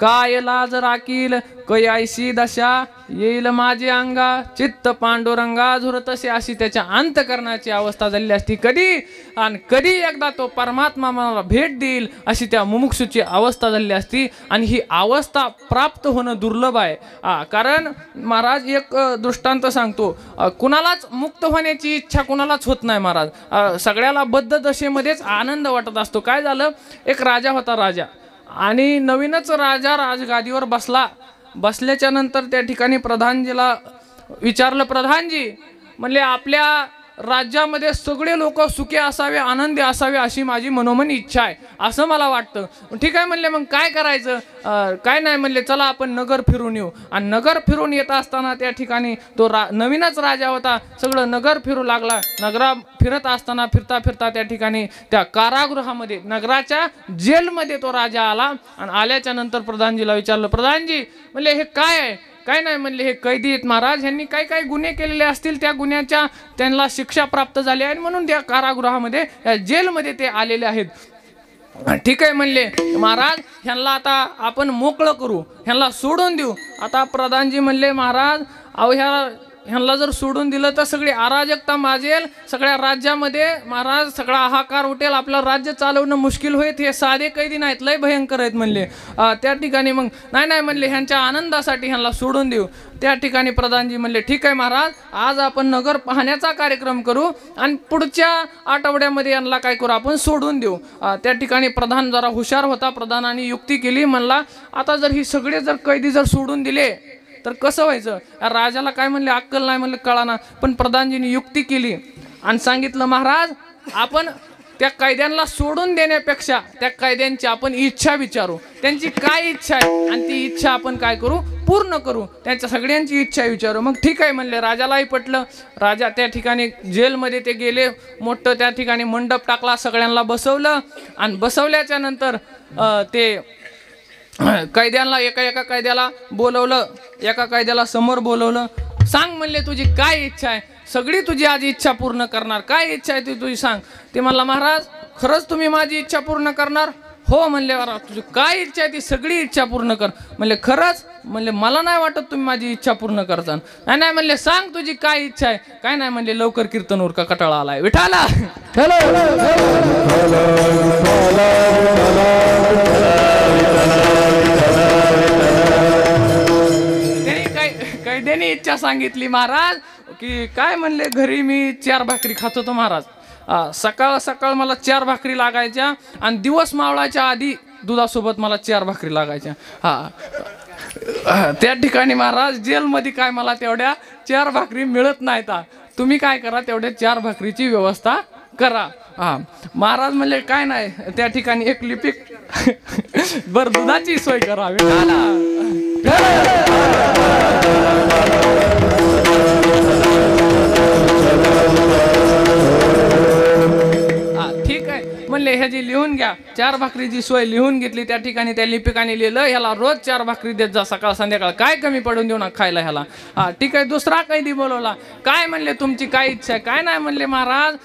काय लाज राखील कै ऐशी दशा येईल माझे अंगा. चित्त पांडुरंगा झुरतसे अशी त्याच्या अंतकरणाची अवस्था झाली असती कधी. आणि कधी एकदा तो परमात्मा मला भेट देईल अशी त्या मुमुक्षूची अवस्था झाली असती. आणि ही अवस्था प्राप्त होणं दुर्लभ आहे. कारण महाराज एक दृष्टांत सांगतो. कुणालाच मुक्त होण्याची इच्छा कुणालाच होत नाही महाराज. सगळ्याला बद्ध दशेमध्येच आनंद वाटत असतो. काय झालं, एक राजा होता. राजा आणि नवीनच राजा राजगादीवर बसल्याच्या नंतर त्या ठिकाणी प्रधानजीला विचारलं. प्रधानजी म्हणले आपल्या राज्यामध्ये सगळे लोक सुखी असावे आनंदी असावे अशी माझी मनोमन इच्छा आहे असं मला वाटतं. ठीक आहे म्हणले मग काय करायचं. काय नाही म्हणले चला आपण नगर फिरून येऊ. आणि नगर फिरून येत असताना त्या ठिकाणी तो नवीनच राजा होता. सगळं नगर फिरू लागला. नगरा फिरत असताना फिरता फिरता त्या ठिकाणी त्या कारागृहामध्ये नगराच्या जेलमध्ये तो राजा आला. आणि आल्याच्या नंतर प्रधानजीला विचारलं. प्रधानजी म्हणले हे काय आहे. काय नाही म्हणले हे कैदी आहेत महाराज. ह्यांनी काय काय गुन्हे केलेले असतील त्या गुन्ह्याच्या त्यांना शिक्षा प्राप्त झाली आहे म्हणून त्या कारागृहामध्ये जेलमध्ये ते आलेले आहेत. ठीक आहे म्हणले महाराज ह्यांना आता आपण मोकळं करू ह्यांना सोडून देऊ. आता प्रधानजी म्हणले महाराज अहो ह्यांना जर सोडून दिलं तर सगळी अराजकता माजेल सगळ्या राज्यामध्ये महाराज. सगळा हाहाकार उठेल आपलं राज्य चालवणं मुश्किल होईल. हे साधे कैदी नाहीत लय भयंकर आहेत म्हणले. त्या ठिकाणी मग नाही म्हणले ह्यांच्या आनंदासाठी ह्यांना सोडून देऊ. त्या ठिकाणी प्रधानजी म्हणले ठीक आहे महाराज आज आपण नगर पाहण्याचा कार्यक्रम करू आणि पुढच्या आठवड्यामध्ये यांना काय करू आपण सोडून देऊ. त्या ठिकाणी प्रधान जरा हुशार होता. प्रधानाने युक्ती केली. म्हणला आता जर ही सगळे जर कैदी जर सोडून दिले तर कसं व्हायचं. राजाला काय म्हणले अक्कल नाही म्हणले कळाना. पण प्रधानजीने युक्ती केली आणि सांगितलं महाराज आपण त्या कैद्यांना सोडून देण्यापेक्षा त्या कैद्यांची आपण इच्छा विचारू. त्यांची काय इच्छा आहे आणि ती इच्छा आपण काय करू पूर्ण करू. त्यांच्या सगळ्यांची इच्छा विचारू. मग ठीक आहे म्हणले. राजालाही पटलं. राजा त्या ठिकाणी जेलमध्ये ते गेले. मोठं त्या ठिकाणी मंडप टाकला. सगळ्यांना बसवलं आणि बसवल्याच्या नंतर ते कैद्यांना एका कैद्याला बोलवलं. एका कैद्याला समोर बोलवलं. सांग म्हणले तुझी काय इच्छा आहे. सगळी तुझी आज इच्छा पूर्ण करणार. काय इच्छा आहे ती तुझी सांग. ते म्हणला महाराज खरंच तुम्ही माझी इच्छा पूर्ण करणार. हो म्हणले तुझी काय इच्छा आहे ती सगळी इच्छा पूर्ण कर. म्हणले खरंच. म्हणले मला नाही वाटत तुम्ही माझी इच्छा पूर्ण करता. नाही म्हणले सांग तुझी काय इच्छा आहे. काय नाही म्हणले लवकर कीर्तन उरका कटाळा आलाय विठाला. कैद्याने इच्छा सांगितली महाराज की काय म्हणले घरी मी 4 भाकरी खात होतो महाराज. सकाळ सकाळ मला 4 भाकरी लागायच्या आणि दिवस मावळायच्या आधी दुधासोबत मला 4 भाकरी लागायच्या. त्या ठिकाणी महाराज जेलमध्ये काय मला तेवढ्या 4 भाकरी मिळत नाहीत. तुम्ही काय करा तेवढ्या 4 भाकरीची व्यवस्था करा. महाराज म्हणले काय नाही त्या ठिकाणी एक लिपिक बर दुधाची सोय करावी. ठीक आहे म्हणले ह्याची लिहून घ्या. 4 भाकरीची सोय लिहून घेतली. त्या ठिकाणी त्या लिपिकाने लिहिलं ह्याला रोज 4 भाकरी देत जा सकाळ संध्याकाळ. काय कमी पडून देऊ ना खायला ह्याला. ठीक आहे. दुसरा कैदी बोलवला. काय म्हणले तुमची काय इच्छा आहे. काय नाही म्हणले महाराज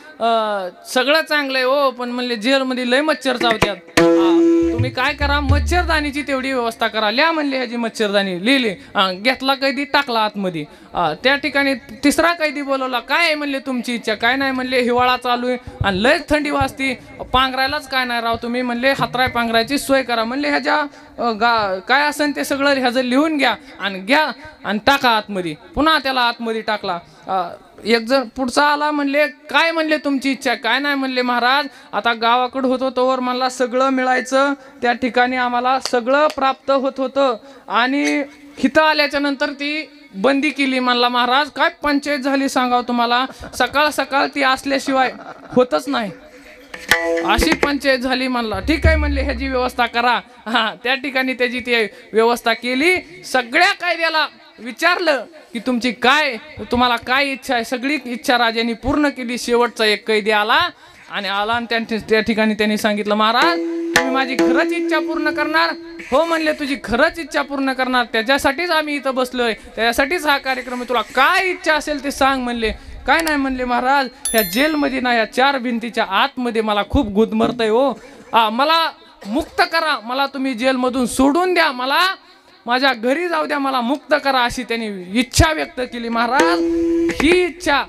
सगळं चांगलं आहे हो पण म्हणले जेलमध्ये लय मच्छर चावत्यात. तुम्ही काय करा मच्छरदानीची तेवढी व्यवस्था करा. लिहा म्हणले ह्याची मच्छरदानी. लिहिली. घेतला कैदी टाकला आतमध्ये. त्या ठिकाणी तिसरा कैदी बोलवला. काय आहे म्हणले तुमची इच्छा. काय नाही म्हणले हिवाळा चालू आहे आणि लयच थंडी वाजती पांघरायलाच काय नाही राव तुम्ही म्हणले हातराय पांघरायची सोय करा. म्हणले ह्याच्या काय असेल ते सगळं ह्याचं लिहून घ्या आणि टाका आतमध्ये. पुन्हा त्याला आतमध्ये टाकला. एक जण पुढचा आला. म्हणले काय म्हणले तुमची इच्छा. काय नाही म्हणले महाराज आता गावाकडे होतो तोवर मला सगळं मिळायचं. त्या ठिकाणी आम्हाला सगळं प्राप्त होत होतं आणि इथं आल्याच्या नंतर ती बंदी केली. म्हणला महाराज काय पंचायत झाली सांगाव तुम्हाला. सकाळ सकाळ ती असल्याशिवाय होतच नाही अशी पंचायत झाली. म्हणला ठीक आहे म्हणले ह्याची व्यवस्था करा. त्या ठिकाणी त्याची ती व्यवस्था केली. सगळ्या कायद्याला विचारलं की तुमची काय, तुम्हाला काय इच्छा आहे, सगळी इच्छा राजांनी पूर्ण केली. शेवटचा एक कैदी आला आणि त्या ठिकाणी त्यांनी सांगितलं, महाराज तुम्ही माझी खरंच इच्छा पूर्ण करणार? हो म्हणले, तुझी खरंच इच्छा पूर्ण करणार, त्याच्यासाठीच आम्ही इथं बसलोय, त्याच्यासाठीच हा कार्यक्रम आहे, तुला काय इच्छा असेल ते सांग म्हणले. काय नाही म्हणले, महाराज ह्या जेलमध्ये ना, या 4 भिंतीच्या आतमध्ये मला खूप गुदमरतंय हो, मला मुक्त करा, मला तुम्ही जेलमधून सोडून द्या, मला माझ्या घरी जाऊ द्या, मला मुक्त करा, अशी त्यांनी इच्छा व्यक्त केली. महाराज ही इच्छा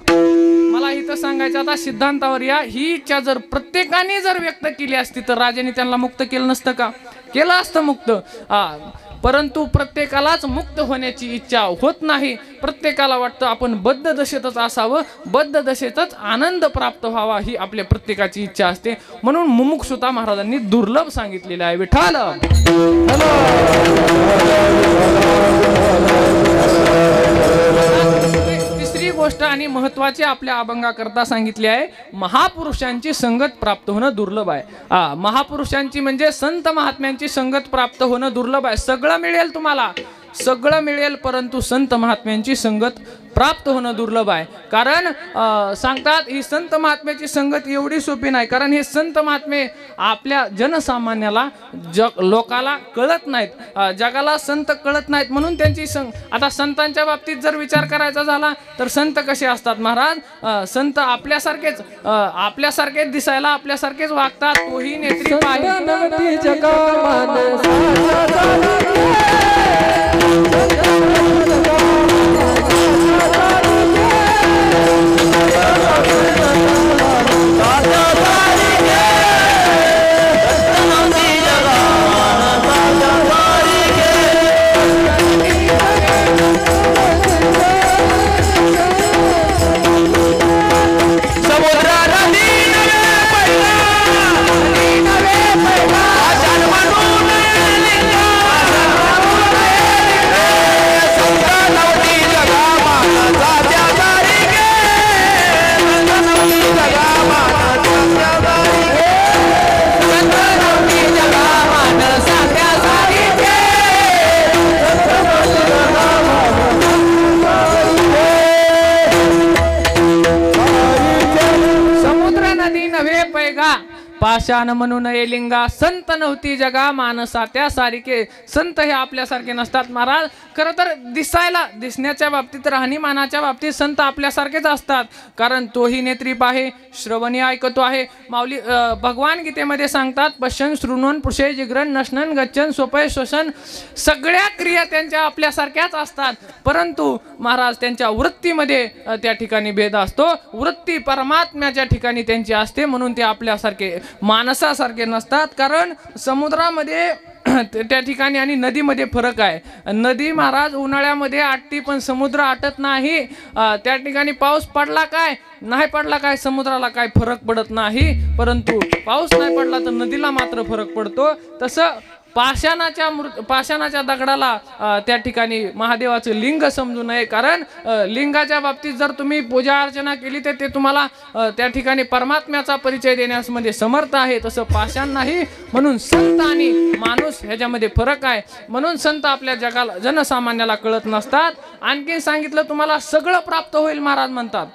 मला इथं सांगायचं, आता सिद्धांतावर या, ही इच्छा जर प्रत्येकाने जर व्यक्त केली असती तर राजाने त्यांना मुक्त केलं नसतं का? केलं असतं मुक्त. परंतु प्रत्येकालाच मुक्त होण्याची इच्छा होत नाही. प्रत्येकाला वाटतं आपण बद्ध दशेतच असावं, बद्ध दशेतच आनंद प्राप्त व्हावा, ही आपल्या प्रत्येकाची इच्छा असते. म्हणून मुमुक्षुता महाराजांनी दुर्लभ सांगितलेलं आहे. विठ्ठल तिसरी गोष्ट आणि महत्वाची आपल्या अभंगाकरता सांगितली आहे, महापुरुषांची संगत प्राप्त होणं दुर्लभ आहे. महापुरुषांची म्हणजे संत महात्म्यांची संगत प्राप्त होणं दुर्लभ आहे. सगळं मिळेल तुम्हाला, सगळं मिळेल, परंतु संत महात्म्यांची संगत प्राप्त होणं दुर्लभ आहे. कारण सांगतात ही संत महात्म्याची संगत एवढी सोपी नाही. कारण हे संत महात्मे आपल्या जनसामान्याला लोकाला कळत नाहीत, जगाला संत कळत नाहीत, म्हणून त्यांची आता संतांच्या बाबतीत जर विचार करायचा झाला तर संत कसे असतात महाराज? संत आपल्यासारखेच दिसायला, आपल्यासारखेच वागतात. तोही नेत्री पाहिजे पाषाण म्हणून ये लिंगा, संत नव्हती जगा मानसा त्या सारिके. संत हे आपल्यासारखे नसतात महाराज. खरं तर दिसण्याच्या बाबतीत, राहणीमानाच्या बाबतीत संत आपल्यासारखेच असतात. कारण तोही नेत्रीप आहे, श्रवणी ऐकतो आहे. माऊली भगवान गीतेमध्ये सांगतात, पश्यन शृणून पुषे जिग्रन नशनन गच्छन सोपय श्वसन. सगळ्या क्रिया त्यांच्या आपल्यासारख्याच असतात, परंतु महाराज त्यांच्या वृत्तीमध्ये त्या ठिकाणी भेद असतो. वृत्ती परमात्म्याच्या ठिकाणी त्यांची असते, म्हणून ते आपल्यासारखे माणसासारखे नसतात. कारण समुद्रामध्ये त्या ठिकाणी आणि नदीमध्ये फरक आहे. नदी महाराज उन्हाळ्यामध्ये आटती, पण समुद्र आटत नाही. त्या ठिकाणी पाऊस पडला काय नाही पडला काय समुद्राला काय फरक पडत नाही, परंतु पाऊस नाही पडला तर नदीला मात्र फरक पडतो. तसं पाषाणाच्या दगडाला त्या ठिकाणी महादेवाचं लिंग समजू नये. कारण लिंगाच्या बाबतीत जर तुम्ही पूजा अर्चना केली तर ते तुम्हाला त्या ठिकाणी परमात्म्याचा परिचय देण्यामध्ये समर्थ आहे, तसं पाषाण नाही. म्हणून संत आणि माणूस ह्याच्यामध्ये फरक आहे. म्हणून संत आपल्या जगाला, जनसामान्याला कळत नसतात. आणखी सांगितलं तुम्हाला सगळं प्राप्त होईल महाराज म्हणतात,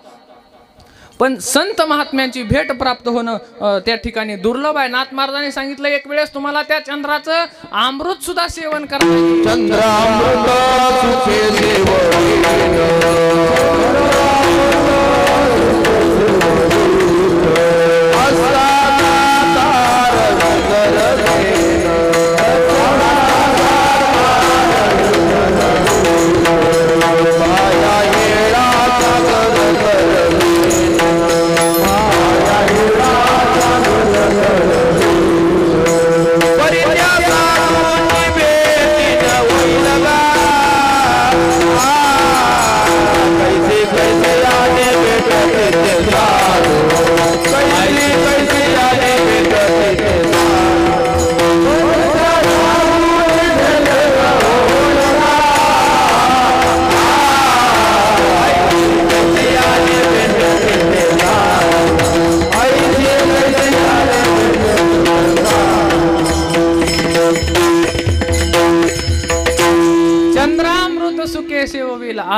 पण संत महात्म्यांची भेट प्राप्त होणं त्या ठिकाणी दुर्लभ आहे. नाथ महाराजांनी सांगितलं, एक वेळेस तुम्हाला त्या चंद्राचं अमृत सुद्धा सेवन करायचं.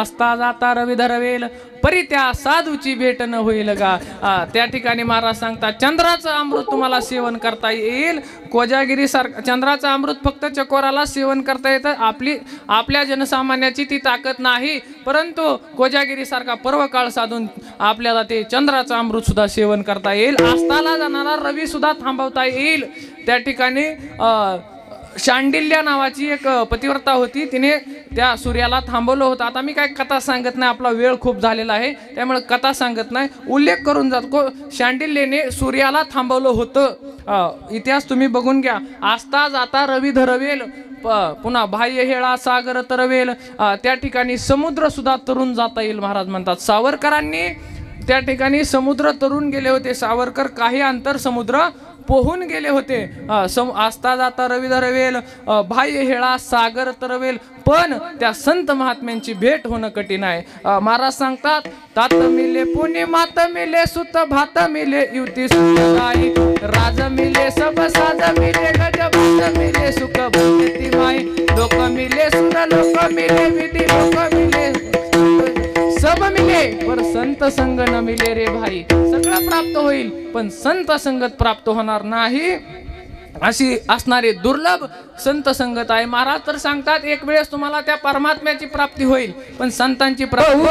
आस्ता जाता रवी धरवेल परी त्या साधूची भेट न होईल का. त्या ठिकाणी महाराज सांगतात चंद्राचं अमृत तुम्हाला सेवन करता येईल. कोजागिरी सारखं चंद्राचं अमृत फक्त चकोराला सेवन करता येतं. आपल्या जनसामान्याची ती ताकद नाही, परंतु कोजागिरी सारखा पर्व काळ साधून आपल्याला ते चंद्राचं अमृत सुद्धा सेवन करता येईल. आस्ताला जाणारा रवी सुद्धा थांबवता येईल. त्या ठिकाणी शांडिल्य नावाची एक पतिव्रता होती, तिने त्या सूर्याला थांबवलं होतं. आता मी काय कथा सांगत नाही, आपला वेळ खूप झालेला आहे त्यामुळे कथा सांगत नाही, उल्लेख करून जातो. शांडिल्यने सूर्याला थांबवलं होतं. इतिहास तुम्ही बघून घ्या. आस्ता जाता रवी धरवेल, पुन्हा बाह्य हेळा सागर तरवेल, त्या ठिकाणी समुद्र सुद्धा तरून जाता येईल महाराज म्हणतात. सावरकरांनी त्या ठिकाणी समुद्र तरून गेले होते. सावरकर काही अंतर समुद्र पोहून गेले होते. आस्ता जाता रवी धरवेल, बाह्य हेळा सागर तरवेल, पण त्या संत महात्म्यांची भेट होणं कठीण आहे. महाराज सांगतात तात मिले पुणे मात मिले सुत भात मिले युती सुखाई राज मिले सब साज मिले गजबात मिले सुख भक्ती माई लोक मिले सुर लोक मिले विधी लोक मिले सब मिले पर संत संग न मिले रे भाई. सगळं प्राप्त होईल पण संत संगत प्राप्त होणार नाही, अशी असणारी दुर्लभ संत संगत आहे. महाराज तर सांगतात एक वेळेस तुम्हाला त्या परमात्म्याची प्राप्ती होईल पण संतांची प्राप्ती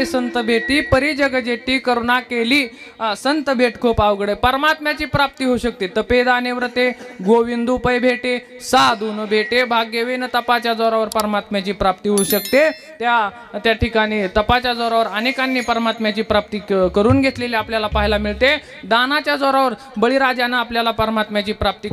संत भेटी परी जग जेटी करुणा केली. संत भेट खूप अवघड आहे. परमात्म्याची प्राप्ती होऊ शकते. तपे दाने व्रते गोविंदू पै भेटे साधून भेटे भाग्यवेन तपाच्या जोरावर परमात्म्याची प्राप्ती होऊ शकते. त्या ठिकाणी तपाच्या जोरावर अनेकांनी परमात्म्याची प्राप्ती करून घेतलेली आपल्याला पाहायला मिळते. दानाच्या जोरावर बळीराजानं आपल्याला परमात्म्याची प्राप्ती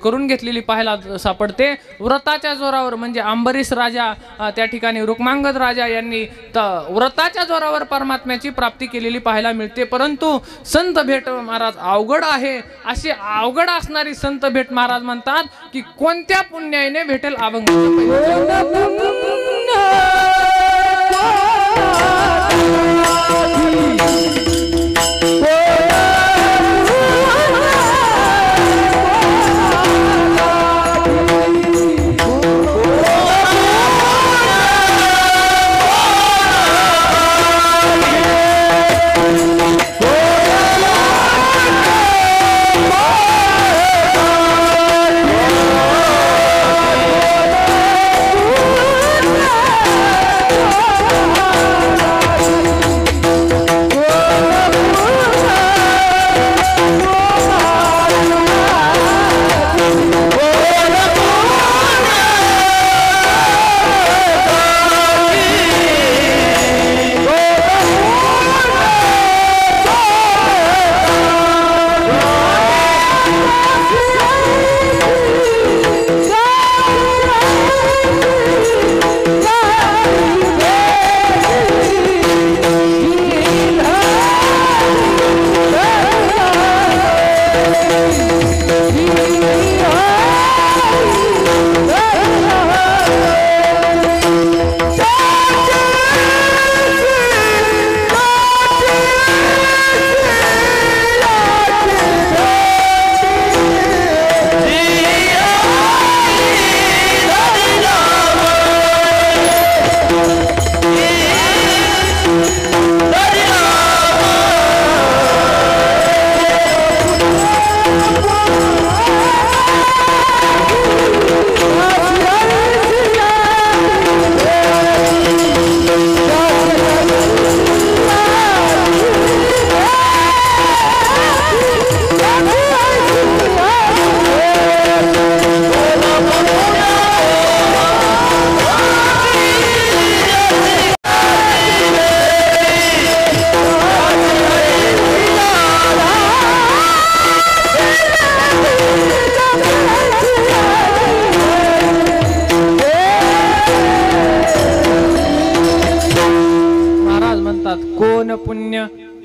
करून घेतलेली पाहायला सापडते. व्रताच्या जोरावर म्हणजे अंबरीश राजा त्या ठिकाणी रुक्मांगद राजा यांनी व्रताच्या जोरावर परमात्म्याची प्राप्ती केलेली पाहायला मिळते. परंतु संत भेट महाराज अवघड आहे. अशी अवघड असणारी संत भेट महाराज म्हणतात की कोणत्या पुण्याने भेटेल अभंग.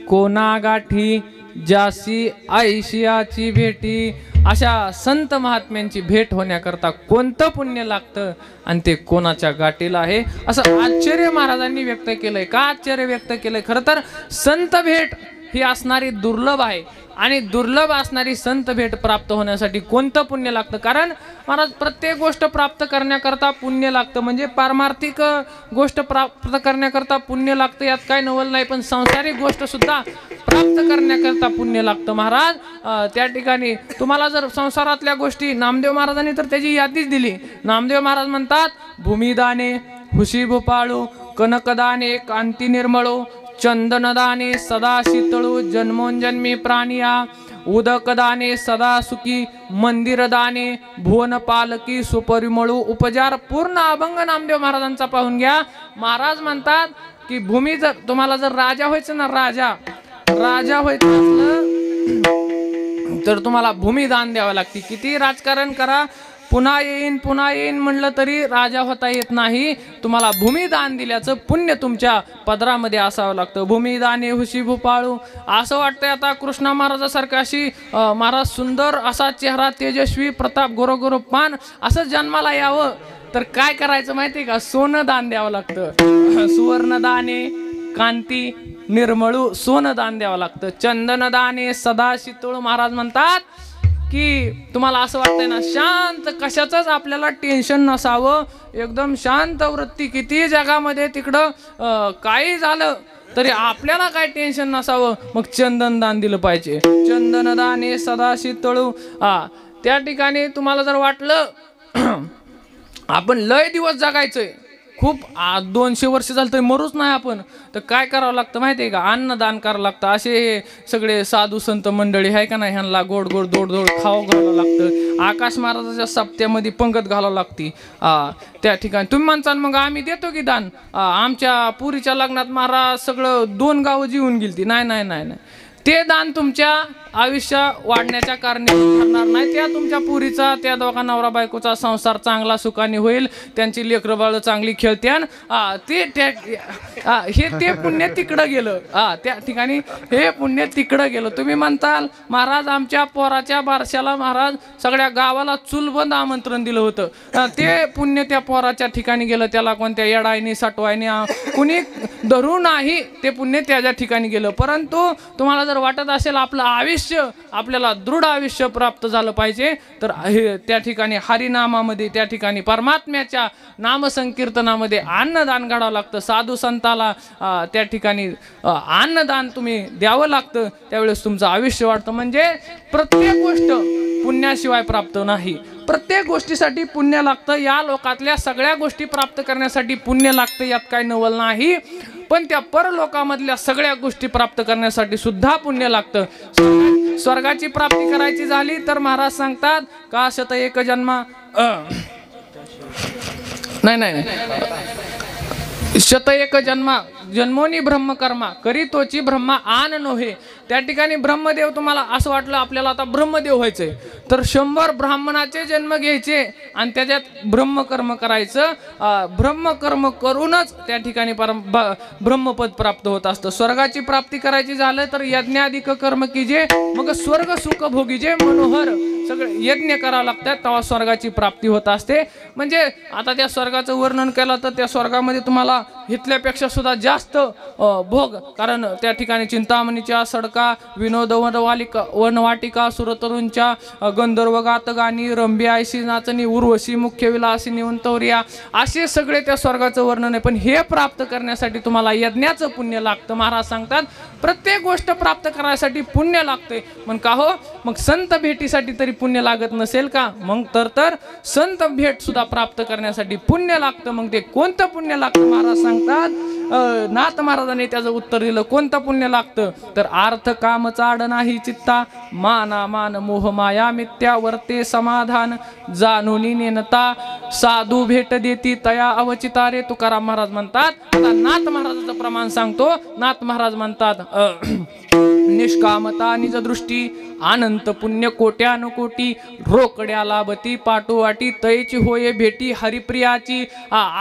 कोणा गाठी जासी ऐशियाची भेटी. अशा संत महात्म्यांची भेट होण्याकरता कोणतं पुण्य लागतं आणि ते कोणाच्या गाठीला आहे, असं आश्चर्य महाराजांनी व्यक्त केलंय. का आश्चर्य व्यक्त केलंय? खरं तर संत भेट ही असणारी दुर्लभ आहे आणि दुर्लभ असणारी संत भेट प्राप्त होण्यासाठी कोणतं पुण्य लागतं? कारण महाराज प्रत्येक गोष्ट प्राप्त करण्याकरता पुण्य लागतं, म्हणजे पारमार्थिक गोष्ट प्राप्त करण्याकरता पुण्य लागतं, यात काय नवल नाही. पण सांसारिक गोष्ट सुद्धा प्राप्त करण्याकरता पुण्य लागतं महाराज. त्या ठिकाणी तुम्हाला जर संसारातल्या गोष्टी, नामदेव महाराजांनी तर त्याची यादीच दिली. नामदेव महाराज म्हणतात, भूमिदाने हुशी भोपाळू, कनकदाने कांती निर्मळू, चंदनदाने सदा शीतळू, जन्मोजन्मी प्राणिया, उदकदाने सदा सुखी, मंदिरदाने भुवन पालकी सुपरिमळू. उपचार पूर्ण अभंग नामदेव महाराजांचा पाहून घ्या. महाराज म्हणतात की भूमी, जर तुम्हाला जर राजा व्हायचं ना, राजा व्हायचं असलं तर तुम्हाला भूमिदान द्यावं लागते. किती राजकारण करा, पुन्हा येईन म्हणलं तरी राजा होता येत नाही. तुम्हाला भूमिदान दिल्याचं पुण्य तुमच्या पदरामध्ये असावं लागतं. भूमिदाने हुशी भूपाळू. असं वाटतंय आता कृष्णा महाराजासारखं अशी महाराज सुंदर असा चेहरा, तेजस्वी, प्रताप, गोरो पान असं जन्माला यावं तर काय करायचं माहिती का? सोनं दान द्यावं लागतं. सुवर्णदाने कांती निर्मळू, सोनं दान द्यावं लागतं. चंदनदाने सदा शीतळू. महाराज म्हणतात की तुम्हाला असं वाटतंय ना, शांत, कशाचंच आपल्याला टेन्शन नसावं, एकदम शांत वृत्ती, किती जगामध्ये तिकडं काही झालं तरी आपल्याला काय टेन्शन नसावं, मग चंदनदान दिलं पाहिजे. चंदनदाने सदा शीतळू. त्या ठिकाणी तुम्हाला जर वाटलं आपण लय दिवस जगायचंय, खूप 200 वर्ष झालं तरी मरूच नाही आपण, तर काय करावं लागतं माहिती आहे का? अन्नदान करावं लागतं. असे सगळे साधू संत मंडळी आहे का नाही, ह्यांना गोड दोड खावं घालावं लागतं. आकाश महाराजाच्या सप्त्यामध्ये पंगत घालावं लागते. त्या ठिकाणी तुम्ही म्हणसाल मग आम्ही देतो की दान, आमच्या पुरीच्या लग्नात महाराज सगळं 2 गावं जीवन गेलती. नाही, ते दान तुमच्या आयुष्य वाढण्याच्या कारणे ठरणार नाही. त्या तुमच्या पुरीचा, त्या दोघा नवरा बायकोचा संसार चांगला सुखाने होईल, त्यांची लेकरं बाळ चांगली खेळत्यान, ते पुण्य तिकडं गेलं. त्या ठिकाणी हे पुण्य तिकडं गेलं. तुम्ही म्हणताल महाराज आमच्या पोराच्या बारशाला महाराज सगळ्या गावाला चुलबंद आमंत्रण दिलं होतं, ते पुण्य त्या पोराच्या ठिकाणी गेलं. त्याला कोणत्या येडायनी साठवायनी कुणी धरू नाही, ते पुण्य त्याच्या ठिकाणी गेलं. परंतु तुम्हाला जर वाटत असेल आपलं आयुष्य, आपल्याला दृढ आयुष्य प्राप्त झालं पाहिजे, तर त्या ठिकाणी हरिनामामध्ये, त्या ठिकाणी परमात्म्याच्या नामसंकीर्तनामध्ये अन्नदान घडावं लागतं. साधू संताला त्या ठिकाणी अन्नदान तुम्ही द्यावं लागतं, त्यावेळेस तुमचं आयुष्य वाढतं. म्हणजे प्रत्येक गोष्ट पुण्याशिवाय प्राप्त नाही, प्रत्येक गोष्टीसाठी पुण्य लागतं. या लोकातल्या सगळ्या गोष्टी प्राप्त करण्यासाठी पुण्य लागतं, यात काही नवल नाही. पण त्या परलोकामधल्या सगळ्या गोष्टी प्राप्त करण्यासाठी सुद्धा पुण्य लागतं. स्वर्गाची प्राप्ती करायची झाली तर महाराज सांगतात का शत एक जन्मा, नाही, शत एक जन्मा जन्मोनी ब्रह्मकर्मा करी तोची ब्रह्मा आन नव्हे. त्या ठिकाणी ब्रह्मदेव, तुम्हाला असं वाटलं आपल्याला आता ब्रह्मदेव व्हायचंय तर 100 ब्राह्मणाचे जन्म घ्यायचे आणि त्याच्यात ब्रह्मकर्म करायचं. ब्रह्मकर्म करूनच त्या ठिकाणी ब्रह्मपद प्राप्त होत असतं. स्वर्गाची प्राप्ती करायची झालं तर यज्ञाधिक कर्म कीजे मग स्वर्ग सुख भोगीजे मनोहर. सगळे यज्ञ करावं लागतात तेव्हा स्वर्गाची प्राप्ती होत असते. म्हणजे आता त्या स्वर्गाचं वर्णन केलं तर त्या स्वर्गामध्ये तुम्हाला इथल्यापेक्षा सुद्धा जास्त भोग, कारण त्या ठिकाणी चिंतामणीच्या सडका, विनोद वनवाटिका, सुरतरूंच्या गंधर्व गात गाणी, रंभी आयशी नाचणी, उर्वशी मुख्य विलासिनी उंतवरिया, असे सगळे त्या स्वर्गाचं वर्णन आहे. पण हे प्राप्त करण्यासाठी तुम्हाला यज्ञाचं पुण्य लागतं. महाराज सांगतात प्रत्येक गोष्ट प्राप्त करायसाठी पुण्य लागते. मग का हो, मग संत भेटीसाठी तरी पुण्य लागत नसेल का? मग तर संत भेट सुद्धा प्राप्त करण्यासाठी पुण्य लागतं. मग ते कोणतं पुण्य लागतं? महाराज सांगतात, नाथ महाराजांनी त्याचं उत्तर दिलं. कोणतं पुण्य लागतं? तर अर्थ काम चाड नाही चित्ता, माना मान मोह माया मिथ्या, वर्ते समाधान जाणून नेनता, साधू भेट देती तया अवचिता रे. तुकाराम महाराज म्हणतात. आता नाथ महाराजाचं प्रमाण सांगतो. नाथ महाराज म्हणतात निष्कामता निज दृष्टी अनंत पुण्य कोट्यानुकोटी रोकड्या लाभती पाठोवाटी तैची होय भेटी हरिप्रियाची.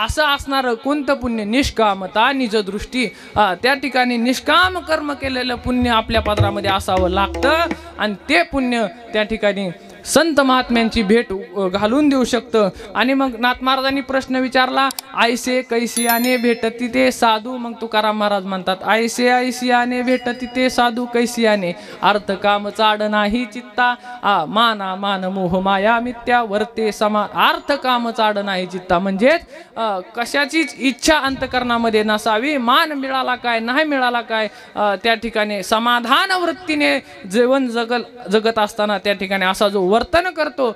असं असणार कोणतं पुण्य? निष्कामता निज दृष्टी. त्या ठिकाणी निष्काम कर्म केलेलं पुण्य आपल्या पदरामध्ये असावं लागतं आणि ते पुण्य त्या ठिकाणी संत महात्म्यांची भेट घालून देऊ शकतं. आणि मग नाथ महाराजांनी प्रश्न विचारला, ऐसे कैसियाने भेटती ते साधू. मग तुकाराम महाराज म्हणतात, ऐसे ऐसियाने भेटती ते साधू कैसियाने अर्थ काम चाड नाही चित्ता माना मान मोह माया मिथ्या वर्ते समा. अर्थ काम चाड नाही चित्ता म्हणजेच कशाचीच इच्छा अंतकरणामध्ये नसावी. मान मिळाला काय नाही मिळाला काय त्या ठिकाणी समाधान वृत्तीने जीवन जगत असताना त्या ठिकाणी असा जो वर्तन करतो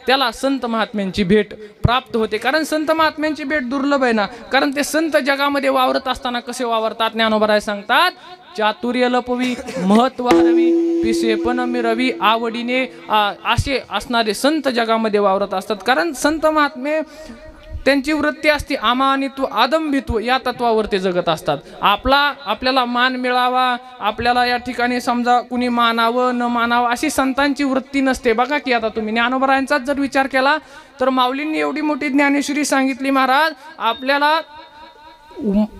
त्याला संत महात्म्यांची भेट प्राप्त होते. कारण संत महात्म्यांची भेट दुर्लभ आहे ना. कारण ते संत जगामध्ये वावरत असताना कसे वावरतात? ज्ञानोबा सांगतात, चातुर्य लपवी महत्व हरवी पिसे पण मिरवी आवडीने असे असणारे संत जगामध्ये वावरत असतात. कारण संत महात्मे त्यांची वृत्ती असते अमानित्व आदंभित्व या तत्वावर ते जगत असतात. आपल्याला मान मिळावा, आपल्याला या ठिकाणी समजा कुणी मानावं न मानावं अशी संतांची वृत्ती नसते. बघा की आता तुम्ही ज्ञानोबरायांचाच जर विचार केला तर माऊलींनी एवढी मोठी ज्ञानेश्वरी सांगितली. महाराज आपल्याला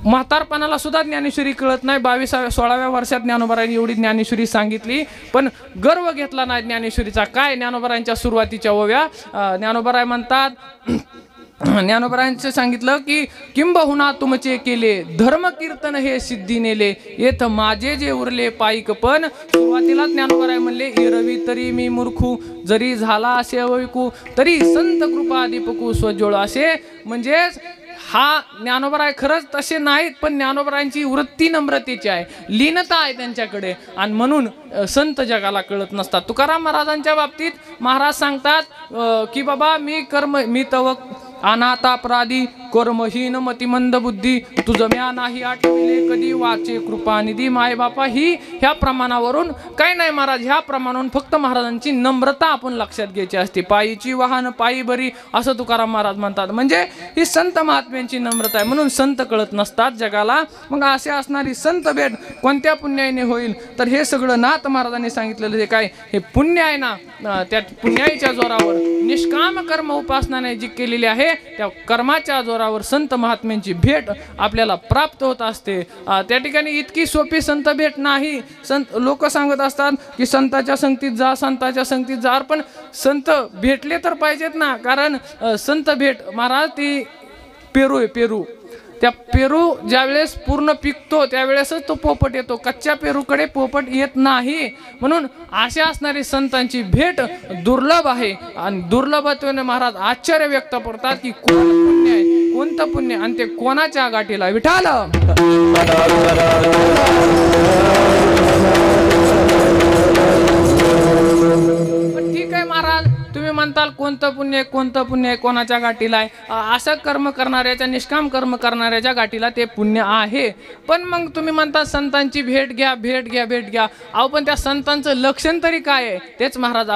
म्हातारपणाला सुद्धा ज्ञानेश्वरी कळत नाही. 16व्या वर्षात ज्ञानोबरायांनी एवढी ज्ञानेश्वरी सांगितली पण गर्व घेतला नाही ज्ञानेश्वरीचा. काय ज्ञानोबरायांच्या सुरुवातीच्या ओव्या ज्ञानोबराय म्हणतात, ज्ञानोबरायांचं सांगितलं की किंबहुना तुमचे केले धर्म कीर्तन हे सिद्धी नेले येथ माझे जे उरले पाईक. पण सुरुवातीला ज्ञानोबराय म्हणले, एरवी तरी मी मूर्खू जरी झाला असे अवैकू तरी संत कृपा दीपकू स्वज्वळ. असे म्हणजेच हा ज्ञानोबराय खरंच तसे नाहीत पण ज्ञानोबरायांची वृत्ती नम्रतेची आहे, लीनता आहे त्यांच्याकडे आणि म्हणून संत जगाला कळत नसतात. तुकाराम महाराजांच्या बाबतीत महाराज सांगतात की बाबा मी तव अनाथापराधी कर्महीन मतिमंद बुद्धी तुझं म्या नाही आठविले कधी वाचे कृपा निधी माय बापा. ह्या प्रमाणावरून काय नाही महाराज, ह्या प्रमाणावरून फक्त महाराजांची नम्रता आपण लक्षात घ्यायची असते. पायीची वाहन पायी बरी असं तुकाराम महाराज म्हणतात. म्हणजे ही संत महात्म्यांची नम्रता आहे म्हणून संत कळत नसतात जगाला. मग असे असणारी संत भेट कोणत्या पुण्याने होईल तर हे सगळं नाथ महाराजांनी सांगितलेलं जे काय हे पुण्य आहे ना, त्या पुण्याच्या जोरावर निष्काम कर्म उपासनाने जी केलेली आहे त्या कर्माच्या जोरावर संत महात्म्यांची भेट आपल्याला प्राप्त होत असते. त्या ठिकाणी इतकी सोपी संत भेट नाही. लोक सांगत असतात की संताच्या संगतीत जा, संताच्या संगतीत जा, पण संत भेटले तर पाहिजेत ना. कारण संत भेट महाराज ती पेरू आहे, पेरू. त्या पेरू ज्यावेळेस पूर्ण पिकतो त्यावेळेसच तो पोपट येतो, कच्च्या पेरूकडे पोपट येत नाही. म्हणून अशा असणारी संतांची भेट दुर्लभ आहे आणि दुर्लभत्वाने महाराज आश्चर्य व्यक्त करतात की कोण पुण्य आहे, कोणतं पुण्य आणि ते कोणाच्या गाठीला. विठाल ठीक आहे महाराज, तुम्ही म्हणताल कोणतं पुण्य कोणाच्या गाठीला आहे. असं कर्म करणाऱ्याच्या निष्काम कर्म करणाऱ्याच्या गाठीला ते पुण्य आहे. पण मग तुम्ही म्हणता संतांची भेट घ्या. अहो पण त्या संतांचं लक्षण तरी काय आहे तेच महाराज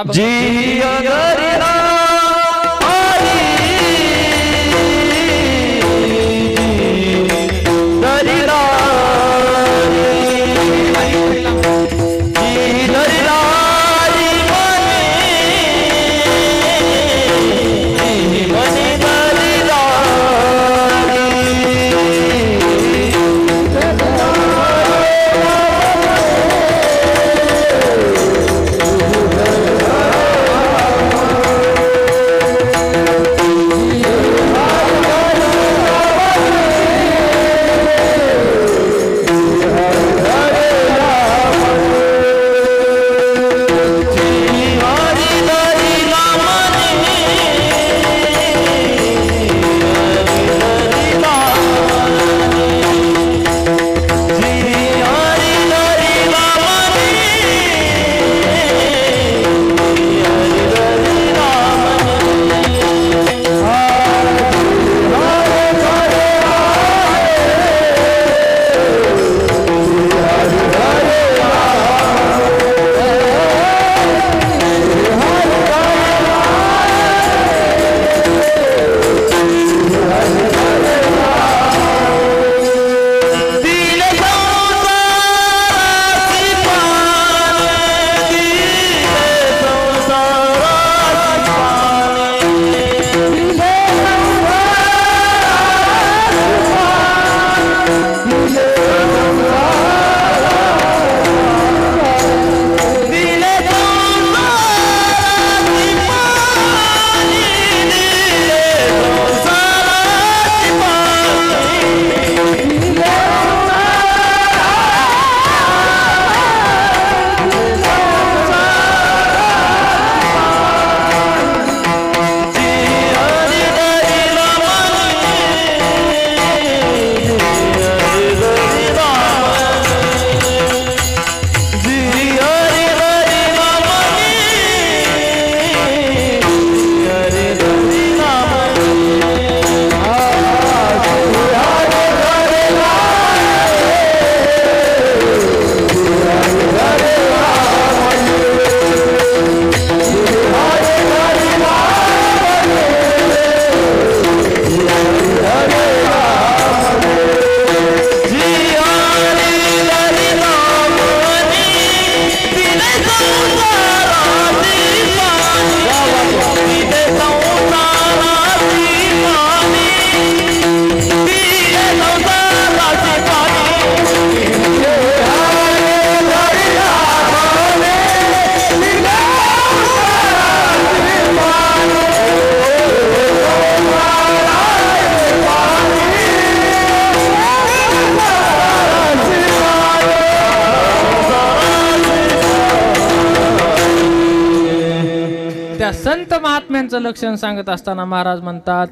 महात्म्यांचं लक्षण सांगत असताना महाराज म्हणतात,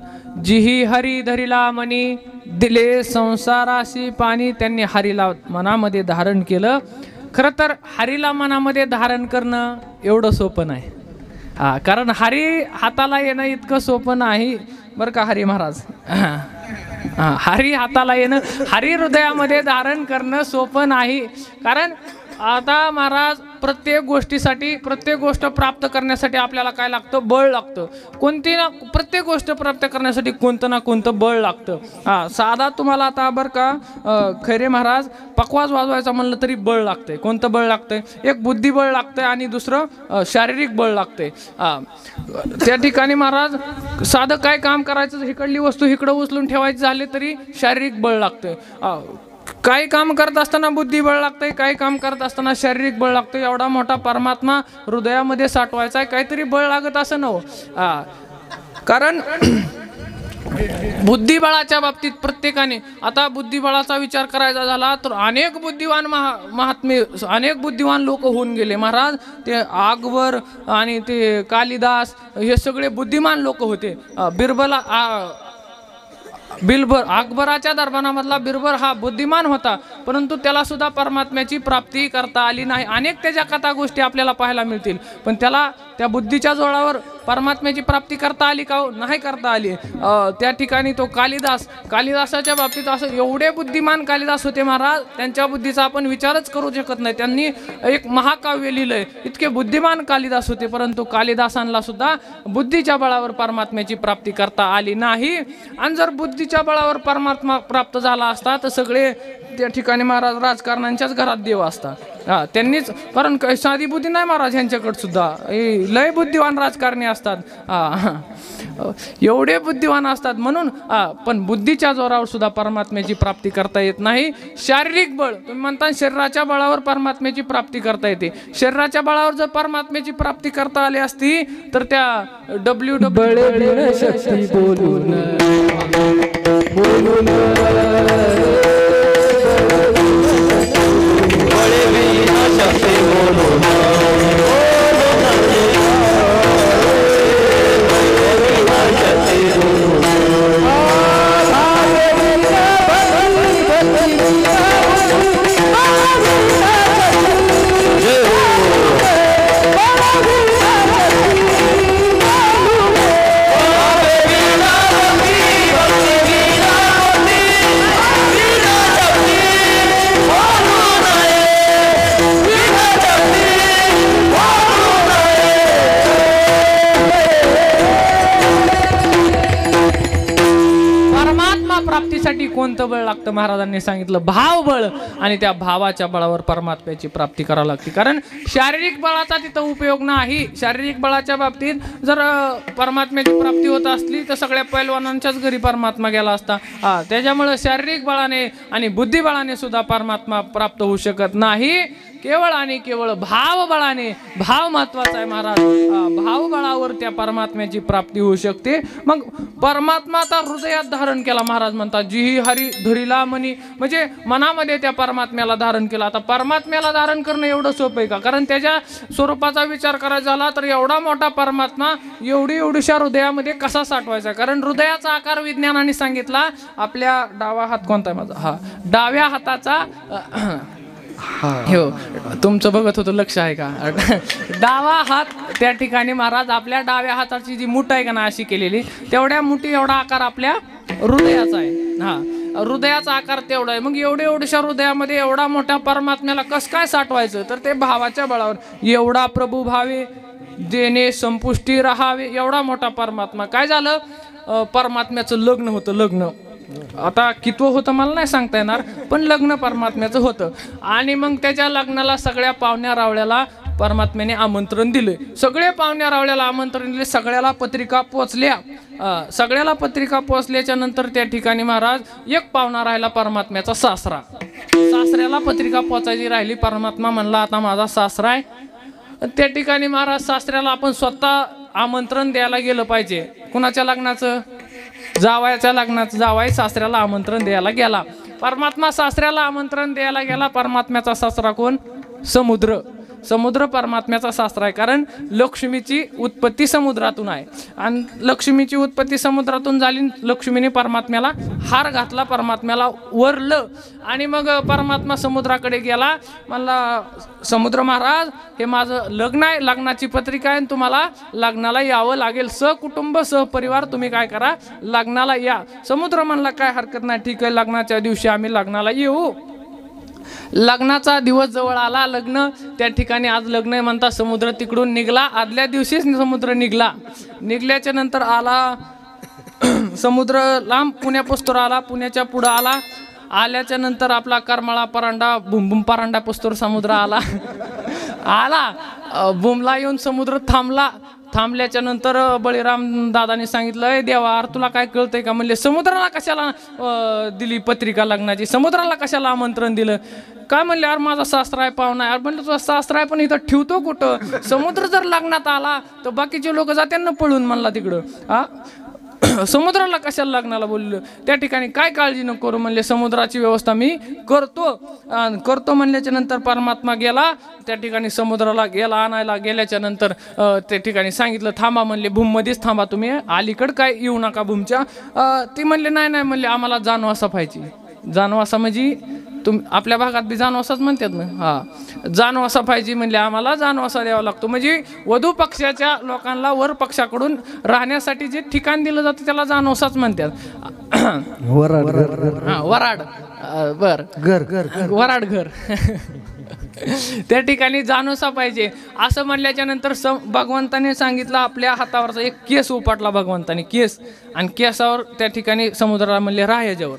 जिही हरी धरिला मनी, दिले संसाराशी पाणी. त्यांनी हरीला मनामध्ये धारण केलं. खरं तर हरीला मनामध्ये धारण करणं एवढं सोपं नाही. कारण हरी हाताला येणं इतकं सोपं नाही बरं का हरी महाराज. हरी हाताला येणं, हरी हृदयामध्ये धारण करणं सोपं नाही. कारण आता महाराज प्रत्येक गोष्टीसाठी, प्रत्येक गोष्ट प्राप्त करण्यासाठी आपल्याला काय लागतं? बळ लागतं. प्रत्येक गोष्ट प्राप्त करण्यासाठी कोणतं ना कोणतं बळ लागतं. साधा तुम्हाला आता बरं का खैरे महाराज पकवाज वाजवायचा म्हणलं तरी बळ लागतंय. कोणतं बळ लागतंय? एक बुद्धिबळ लागतंय आणि दुसरं शारीरिक बळ लागतंय. त्या ठिकाणी महाराज साधं काय काम करायचं, इकडली वस्तू इकडं उचलून ठेवायची झाली तरी शारीरिक बळ लागतंय. काही काम करत असताना बुद्धिबळ लागतंय, काही काम करत असताना शारीरिक बळ लागतंय. एवढा मोठा परमात्मा हृदयामध्ये साठवायचा आहे, काहीतरी बळ लागत असं नव्ह. कारण बुद्धिबळाच्या बाबतीत प्रत्येकाने, आता बुद्धिबळाचा विचार करायचा झाला तर अनेक बुद्धिवान महात्मे, अनेक बुद्धिवान लोक होऊन गेले महाराज. ते अकबर आणि ते कालिदास हे सगळे बुद्धिमान लोक होते. बिरबल अकबराच्या दरबारामधला बिरबल हा बुद्धिमान होता, परंतु त्याला सुद्धा परमात्म्याची प्राप्ती करता आली नाही. अनेक त्याच्या कथा गोष्टी आपल्याला पाहायला मिळतील, पण त्याला त्या बुद्धीच्या जोरावर परमात्म्याची प्राप्ती करता आली का? नाही करता आली. त्या ठिकाणी तो कालिदासाच्या बाबतीत असं एवढे बुद्धिमान कालिदास होते महाराज, त्यांच्या बुद्धीचा आपण विचारच करू शकत नाही. त्यांनी एक महाकाव्य लिहिलंय. इतके बुद्धिमान कालिदास होते, परंतु कालिदासांना सुद्धा बुद्धीच्या बळावर परमात्म्याची प्राप्ती करता आली नाही. आणि जर बुद्धीच्या बळावर परमात्मा प्राप्त झाला असता तर सगळे त्या ठिकाणी महाराज राजकारण्यांच्याच घरात देव असतात. त्यांनीच, कारण साधी बुद्धी नाही महाराज यांच्याकडे सुद्धा, लय बुद्धिवान राजकारणी असतात. एवढे बुद्धिवान असतात म्हणून. पण बुद्धीच्या जोरावर सुद्धा परमात्म्याची प्राप्ती करता येत नाही. शारीरिक बळ, तुम्ही म्हणता शरीराच्या बळावर परमात्म्याची प्राप्ती करता येते. शरीराच्या बळावर जर परमात्म्याची प्राप्ती करता आली असती तर त्या WWE शक्ती बोलून प्राप्तीसाठी कोणतं बळ लागतं? महाराजांनी सांगितलं भावबळ. आणि त्या भावाच्या बळावर परमात्म्याची प्राप्ती करावी लागते. कारण शारीरिक बळाचा तिथं उपयोग नाही. शारीरिक बळाच्या बाबतीत जर परमात्म्याची प्राप्ती होत असली तर सगळ्या पैलवानांच्याच घरी परमात्मा गेला असता. त्याच्यामुळे शारीरिक बळाने आणि बुद्धिबळाने सुद्धा परमात्मा प्राप्त होऊ शकत नाही. केवळ आणि केवळ भावबळाने. भाव महत्वाचा आहे महाराज. भावबळावर त्या परमात्म्याची प्राप्ती होऊ शकते. मग परमात्मा आता हृदयात धारण केला. महाराज म्हणतात जी हरी धरिला मनी, म्हणजे मनामध्ये त्या परमात्म्याला धारण केला. आता परमात्म्याला धारण करणं एवढं सोपं आहे का? कारण त्याच्या स्वरूपाचा विचार करायचा झाला तर एवढा मोठा परमात्मा एवढ्याशा हृदयामध्ये कसा साठवायचा? कारण हृदयाचा आकार विज्ञानाने सांगितला. आपल्या डावा हात कोणता आहे माझा? डाव्या हाताचा हो, तुमचं बघत होतं, लक्ष आहे का? डावा हात त्या ठिकाणी महाराज आपल्या डाव्या हाताची जी मूठ आहे का ना अशी केलेली, तेवढ्या मुठी एवढा आकार आपल्या हृदयाचा आहे. हृदयाचा आकार तेवढा आहे. मग एवढ्याशा हृदयामध्ये एवढा मोठ्या परमात्म्याला कसं काय साठवायचं? तर ते भावाच्या बळावर. एवढा प्रभू भावे देणे संपुष्टी राहावे. एवढा मोठा परमात्मा. काय झालं? परमात्म्याचं लग्न होतं. लग्न आता कितवं होतं मला नाही सांगता येणार, पण लग्न परमात्म्याचं होतं. आणि मग त्याच्या लग्नाला सगळ्या पाहुण्या रावळ्याला परमात्म्याने आमंत्रण दिले. सगळे पाहुण्या रावळ्याला आमंत्रण दिले. सगळ्याला पत्रिका पोचल्या. सगळ्याला पत्रिका पोचल्याच्या नंतर त्या ठिकाणी महाराज एक पाहुणा राहिला, परमात्म्याचा सासरा. सासऱ्याला पत्रिका पोचायची राहिली. परमात्मा म्हणला आता माझा सासरा आहे. त्या ठिकाणी महाराज सासऱ्याला आपण स्वतः आमंत्रण द्यायला गेलं पाहिजे. कुणाच्या लग्नाचं? जावयाच्या लग्नाचं. जावाई सासऱ्याला आमंत्रण द्यायला गेला. परमात्मा सासऱ्याला आमंत्रण द्यायला गेला. परमात्म्याचा सासरा कोण? समुद्र. समुद्र परमात्म्याचा शास्त्र आहे, कारण लक्ष्मीची उत्पत्ती समुद्रातून आहे आणि लक्ष्मीची उत्पत्ती समुद्रातून झाली. लक्ष्मीने परमात्म्याला हार घातला, परमात्म्याला वरलं आणि मग परमात्मा समुद्राकडे गेला. म्हणला, समुद्र महाराज हे माझं लग्न आहे, लग्नाची पत्रिका आहे, तुम्हाला लग्नाला यावं लागेल. सहकुटुंब सहपरिवार तुम्ही काय करा, लग्नाला या. समुद्र म्हणला, काय हरकत नाही, ठीक आहे, लग्नाच्या दिवशी आम्ही लग्नाला येऊ. लग्नाचा दिवस जवळ आला, लग्न त्या ठिकाणी आज लग्न आहे म्हणता. समुद्र तिकडून निघला, आदल्या दिवशीच समुद्र निघला. निघल्याच्या नंतर आला समुद्र लांब पुण्यापासून आला, पुण्याच्या पुढं आला. आल्याच्या नंतर आपला करमाळा परांडा बुमबुम परांडा पस्तोर समुद्र आला आला बुमला येऊन समुद्र थांबला. थांबल्याच्या नंतर बळीराम दादाने सांगितलं, ए देवा, अरे तुला काय कळतंय का? म्हणले, समुद्राला कशाला दिली पत्रिका लग्नाची, समुद्राला कशाला आमंत्रण दिलं? काय म्हणले, अरे माझा शास्त्र आहे, पाहुणा आहे. म्हणलं, तुझा शास्त्र आहे पण इथं ठेवतो कुठं? समुद्र जर लग्नात आला तर बाकीचे लोक जाते ना पळून म्हणला तिकडं. हा, समुद्राला कशाला लग्नाला बोललं? त्या ठिकाणी काय काळजी नको करू म्हणले, समुद्राची व्यवस्था मी करतो म्हणल्याच्या नंतर परमात्मा गेला. त्या ठिकाणी समुद्राला गेला, आणायला गेल्याच्या नंतर त्या ठिकाणी सांगितलं, थांबा म्हणले, भूममध्येच थांबा तुम्ही, अलीकडं काय येऊ नका भूमच्या. ती म्हणले, नाही नाही म्हणले, आम्हाला जानवासा पाहिजे. जानवासा म्हणजे आपल्या भागात बी जानवासाच म्हणतात ना. हा, जानवासा पाहिजे म्हणले, आम्हाला जानवासा द्यावा लागतो. म्हणजे वधू पक्षाच्या लोकांना वर पक्षाकडून राहण्यासाठी जे ठिकाण दिलं जातं त्याला जानवासाच म्हणतात. वराड बर वराड घर त्या ठिकाणी जानोसा पाहिजे असं म्हणल्याच्या नंतर भगवंताने सांगितलं, आपल्या हातावरचा एक केस उपटला भगवंताने, केस, आणि केसावर त्या ठिकाणी समुद्राला म्हणले, राह याच्यावर.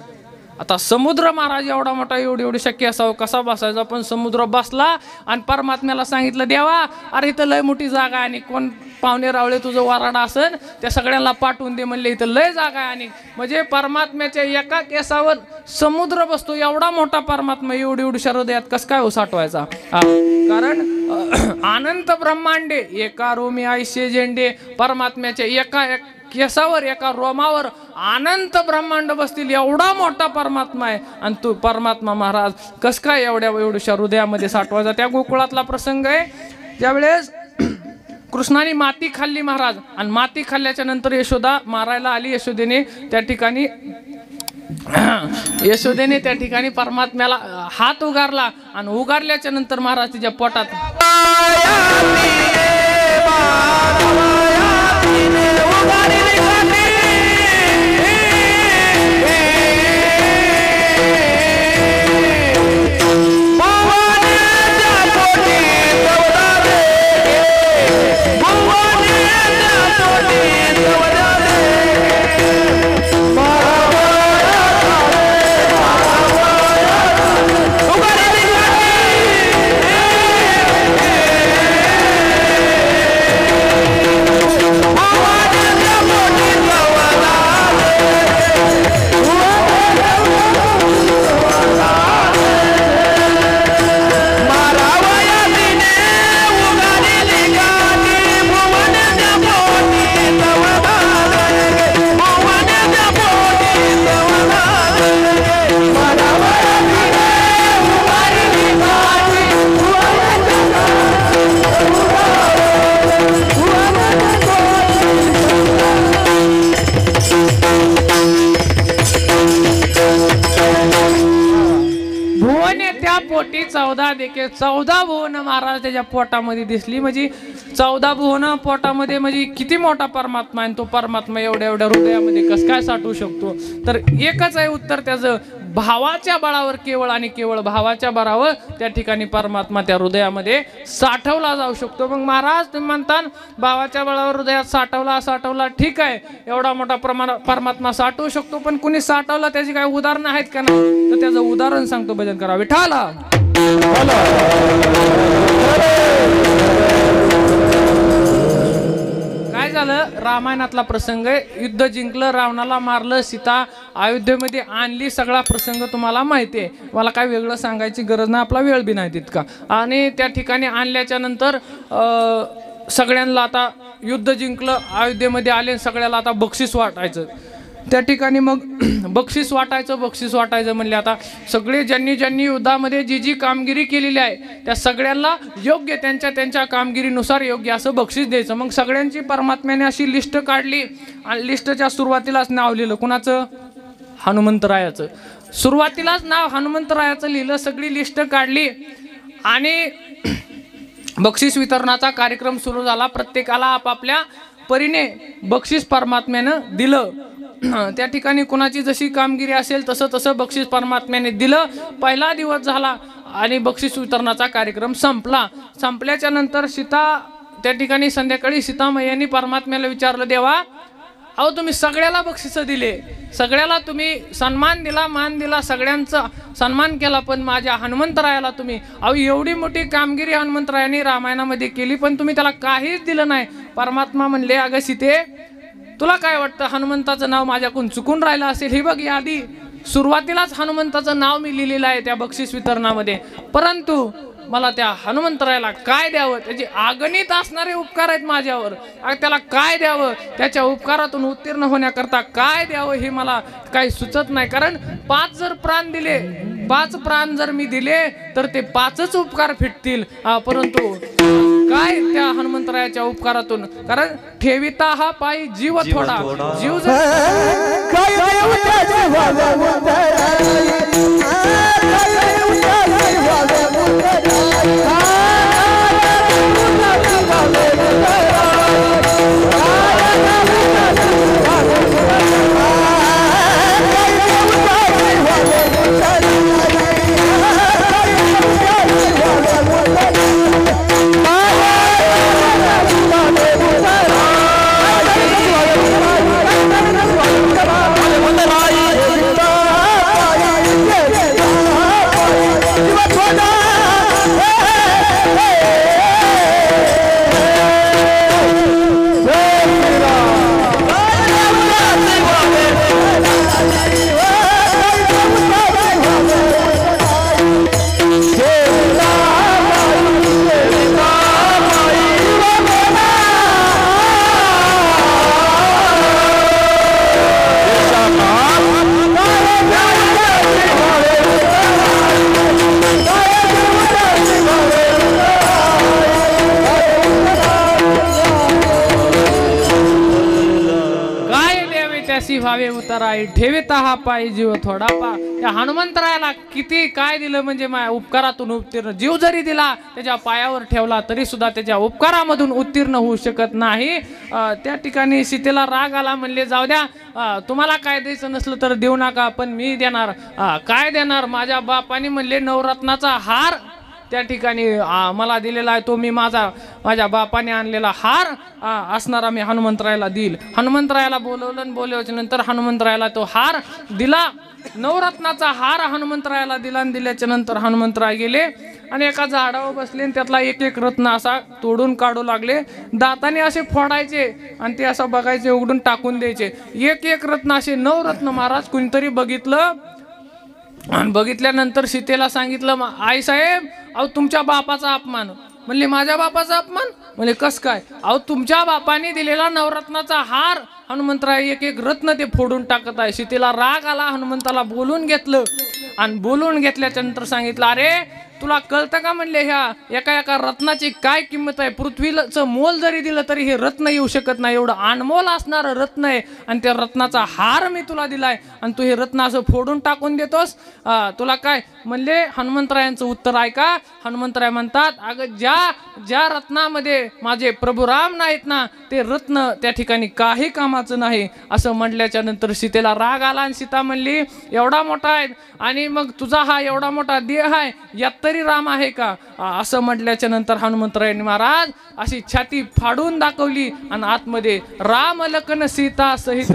आता समुद्र महाराज एवढा मोठा, एवढी शक्य असावं, कसा बसायचा? पण समुद्र बसला आणि परमात्म्याला सांगितलं, देवा, अरे इथं लय मोठी जागा आहे आणि कोण पाहुणे रावळे तुझं वराडा असेल त्या सगळ्यांना पाठवून दे म्हणले, इथं लय जागा आहे. आणि म्हणजे परमात्म्याच्या एका केसावर समुद्र बसतो. एवढा मोठा परमात्मा एवढी हृदयात कसं काय साठवायचा? कारण अनंत ब्रह्मांडे एका रोमी आयशे झेंडे, परमात्म्याच्या एका केसावर, एका रोमावर अनंत ब्रह्मांड बसतील. एवढा मोठा परमात्मा आहे आणि तू परमात्मा महाराज कस काय एवढ्या हृदयामध्ये साठवायचा? त्या गोकुळातला प्रसंग आहे, ज्यावेळेस कृष्णाने माती खाल्ली महाराज, आणि माती खाल्ल्याच्या नंतर यशोदा मारायला आली. यशोदेने त्या ठिकाणी परमात्म्याला हात उगारला, आणि उगारल्याच्या नंतर महाराज तिच्या पोटात पोटी 14 देखे 14 भुवन महाराज त्याच्या पोटामध्ये दिसली. म्हणजे 14 भुवन पोटामध्ये, म्हणजे किती मोठा परमात्मा आहे. तो परमात्मा एवढ्या हृदयामध्ये कस काय साठवू शकतो? तर एकच आहे उत्तर त्याचं, भावाच्या बळावर, केवळ आणि केवळ भावाच्या बळावर त्या ठिकाणी परमात्मा त्या हृदयामध्ये साठवला जाऊ शकतो. मग महाराज तुम्ही म्हणता भावाच्या बळावर हृदयात साठवला ठीक आहे, एवढा मोठा परमात्मा साठवू शकतो, पण कुणी साठवला त्याची काही उदाहरणं आहेत का? नाही, तर त्याचं उदाहरण सांगतो, भजन करा विठाला. काय झालं? रामायणातला प्रसंग आहे. युद्ध जिंकलं, रावणाला मारलं, सीता अयोध्येमध्ये आणली, सगळा प्रसंग तुम्हाला माहिती आहे. मला काय वेगळं सांगायची गरज नाही, आपला वेळ बी नाही तितका. आणि त्या ठिकाणी आणल्याच्या नंतर सगळ्यांना आता युद्ध जिंकलं, अयोध्येमध्ये आले, सगळ्याला आता बक्षीस वाटायचं. त्या ठिकाणी मग बक्षीस वाटायचं म्हणले. आता सगळे ज्यांनी युद्धामध्ये जी कामगिरी केलेली आहे त्या सगळ्यांना योग्य त्यांच्या कामगिरीनुसार योग्य असं बक्षीस द्यायचं. मग सगळ्यांची परमात्म्याने अशी लिस्ट काढली आणि लिस्टच्या सुरुवातीलाच नाव लिहिलं. कुणाचं? हनुमंतरायाचं. सुरुवातीलाच नाव हनुमंतरायाचं लिहिलं. सगळी लिस्ट काढली आणि बक्षीस वितरणाचा कार्यक्रम सुरू झाला. प्रत्येकाला आपापल्या परीने बक्षीस परमात्म्यानं दिलं. त्या ठिकाणी कुणाची जशी कामगिरी असेल तसं बक्षीस परमात्म्याने दिलं. पहिला दिवस झाला आणि बक्षीस वितरणाचा कार्यक्रम संपल्याच्या नंतर त्या ठिकाणी संध्याकाळी सीतामय्यांनी परमात्म्याला विचारलं, देवा अहो तुम्ही सगळ्याला बक्षिसं दिले, सगळ्याला तुम्ही सन्मान दिला, मान दिला, सगळ्यांचा सन्मान केला, पण माझ्या हनुमंतरायाला तुम्ही एवढी मोठी कामगिरी हनुमंतरायांनी रामायणामध्ये केली पण तुम्ही त्याला काहीच दिलं नाही. परमात्मा म्हणले, अगं सीते तुला काय वाटतं हनुमंताचं नाव माझ्याकडून चुकून राहिलं असेल? हे बघ यादी सुरुवातीलाच हनुमंताचं नाव मी लिहिलेलं आहे त्या बक्षीस वितरणामध्ये, परंतु मला त्या हनुमंतरायाला काय द्यावं? त्याचे अगणित असणारे उपकार आहेत माझ्यावर, त्याला काय द्यावं? त्याच्या उपकारातून उत्तीर्ण होण्याकरता काय द्यावं हे मला काही सुचत नाही. कारण 5 जर प्राण दिले, 5 प्राण जर मी दिले तर ते 5च उपकार फिटतील, परंतु काय त्या हनुमंतरायाच्या उपकारातून? कारण ठेविता हा पायी जीव थोडा, जीव भावे उताराई ठेविता हा पायी जीव थोडा पा. त्या हनुमंतरायाला किती काय दिलं म्हणजे माझ्या उपकारातून उत्तीर्ण, जीव जरी दिला त्याच्या पायावर ठेवला तरी सुद्धा त्याच्या उपकारामधून उत्तीर्ण होऊ शकत नाही. त्या ठिकाणी सीतेला राग आला, म्हणले जाऊ द्या, तुम्हाला काय द्यायचं नसलं तर देऊ नका, पण मी देणार. काय देणार? माझ्या बापाने म्हणले नवरत्नाचा हार त्या ठिकाणी मला दिलेला आहे, तो मी माझ्या बापाने आणलेला हार असणारा मी हनुमंतरायाला देईल. हनुमंतरायाला बोलवलं, बोलवल्याच्या नंतर हनुमंतरायाला तो हार दिला. नवरत्नाचा हार हनुमंतरायाला दिला आणि दिल्याच्या नंतर हनुमंतराय गेले आणि एका झाडावर बसले आणि त्यातला एक एक रत्न असा तोडून काढू लागले. दाताने असे फोडायचे आणि ते असं बघायचे, उघडून टाकून द्यायचे. एक एक रत्न असे 9 रत्न महाराज कुणीतरी बघितलं आणि बघितल्यानंतर सीतेला सांगितलं, आई साहेब तुमच्या बापाचा अपमान. म्हणले माझ्या बापाचा अपमान? म्हणजे कस काय? तुमच्या बापाने दिलेला नवरत्नाचा हार हनुमंतराय एक एक रत्न ते फोडून टाकत आहे. सीतेला राग आला, हनुमंताला बोलून घेतलं आणि बोलून घेतल्याच्या नंतर सांगितलं, अरे तुला कळतं का? म्हणले ह्या एका रत्नाची काय किंमत आहे? पृथ्वीचं मोल जरी दिलं तरी हे रत्न येऊ शकत नाही, एवढं अनमोल असणारं रत्न आहे आणि त्या रत्नाचा हार मी तुला दिलाय आणि तू हे रत्न असं फोडून टाकून देतोस, तुला काय? म्हणले हनुमंतरायांचं उत्तर ऐका. हनुमंतराय म्हणतात, अगं ज्या रत्नामध्ये माझे प्रभू राम नाहीत ना ते रत्न त्या ठिकाणी काही कामाचं नाही. असं म्हटल्याच्या नंतर सीतेला राग आला आणि सीता म्हणली, एवढा मोठा आहे आणि मग तुझा हा एवढा मोठा देह आहे, यात तरी राम आहे का? असं म्हटल्याच्या नंतर हनुमंतरायांनी महाराज अशी छाती फाडून दाखवली आणि आतमध्ये राम लखन सीता सहित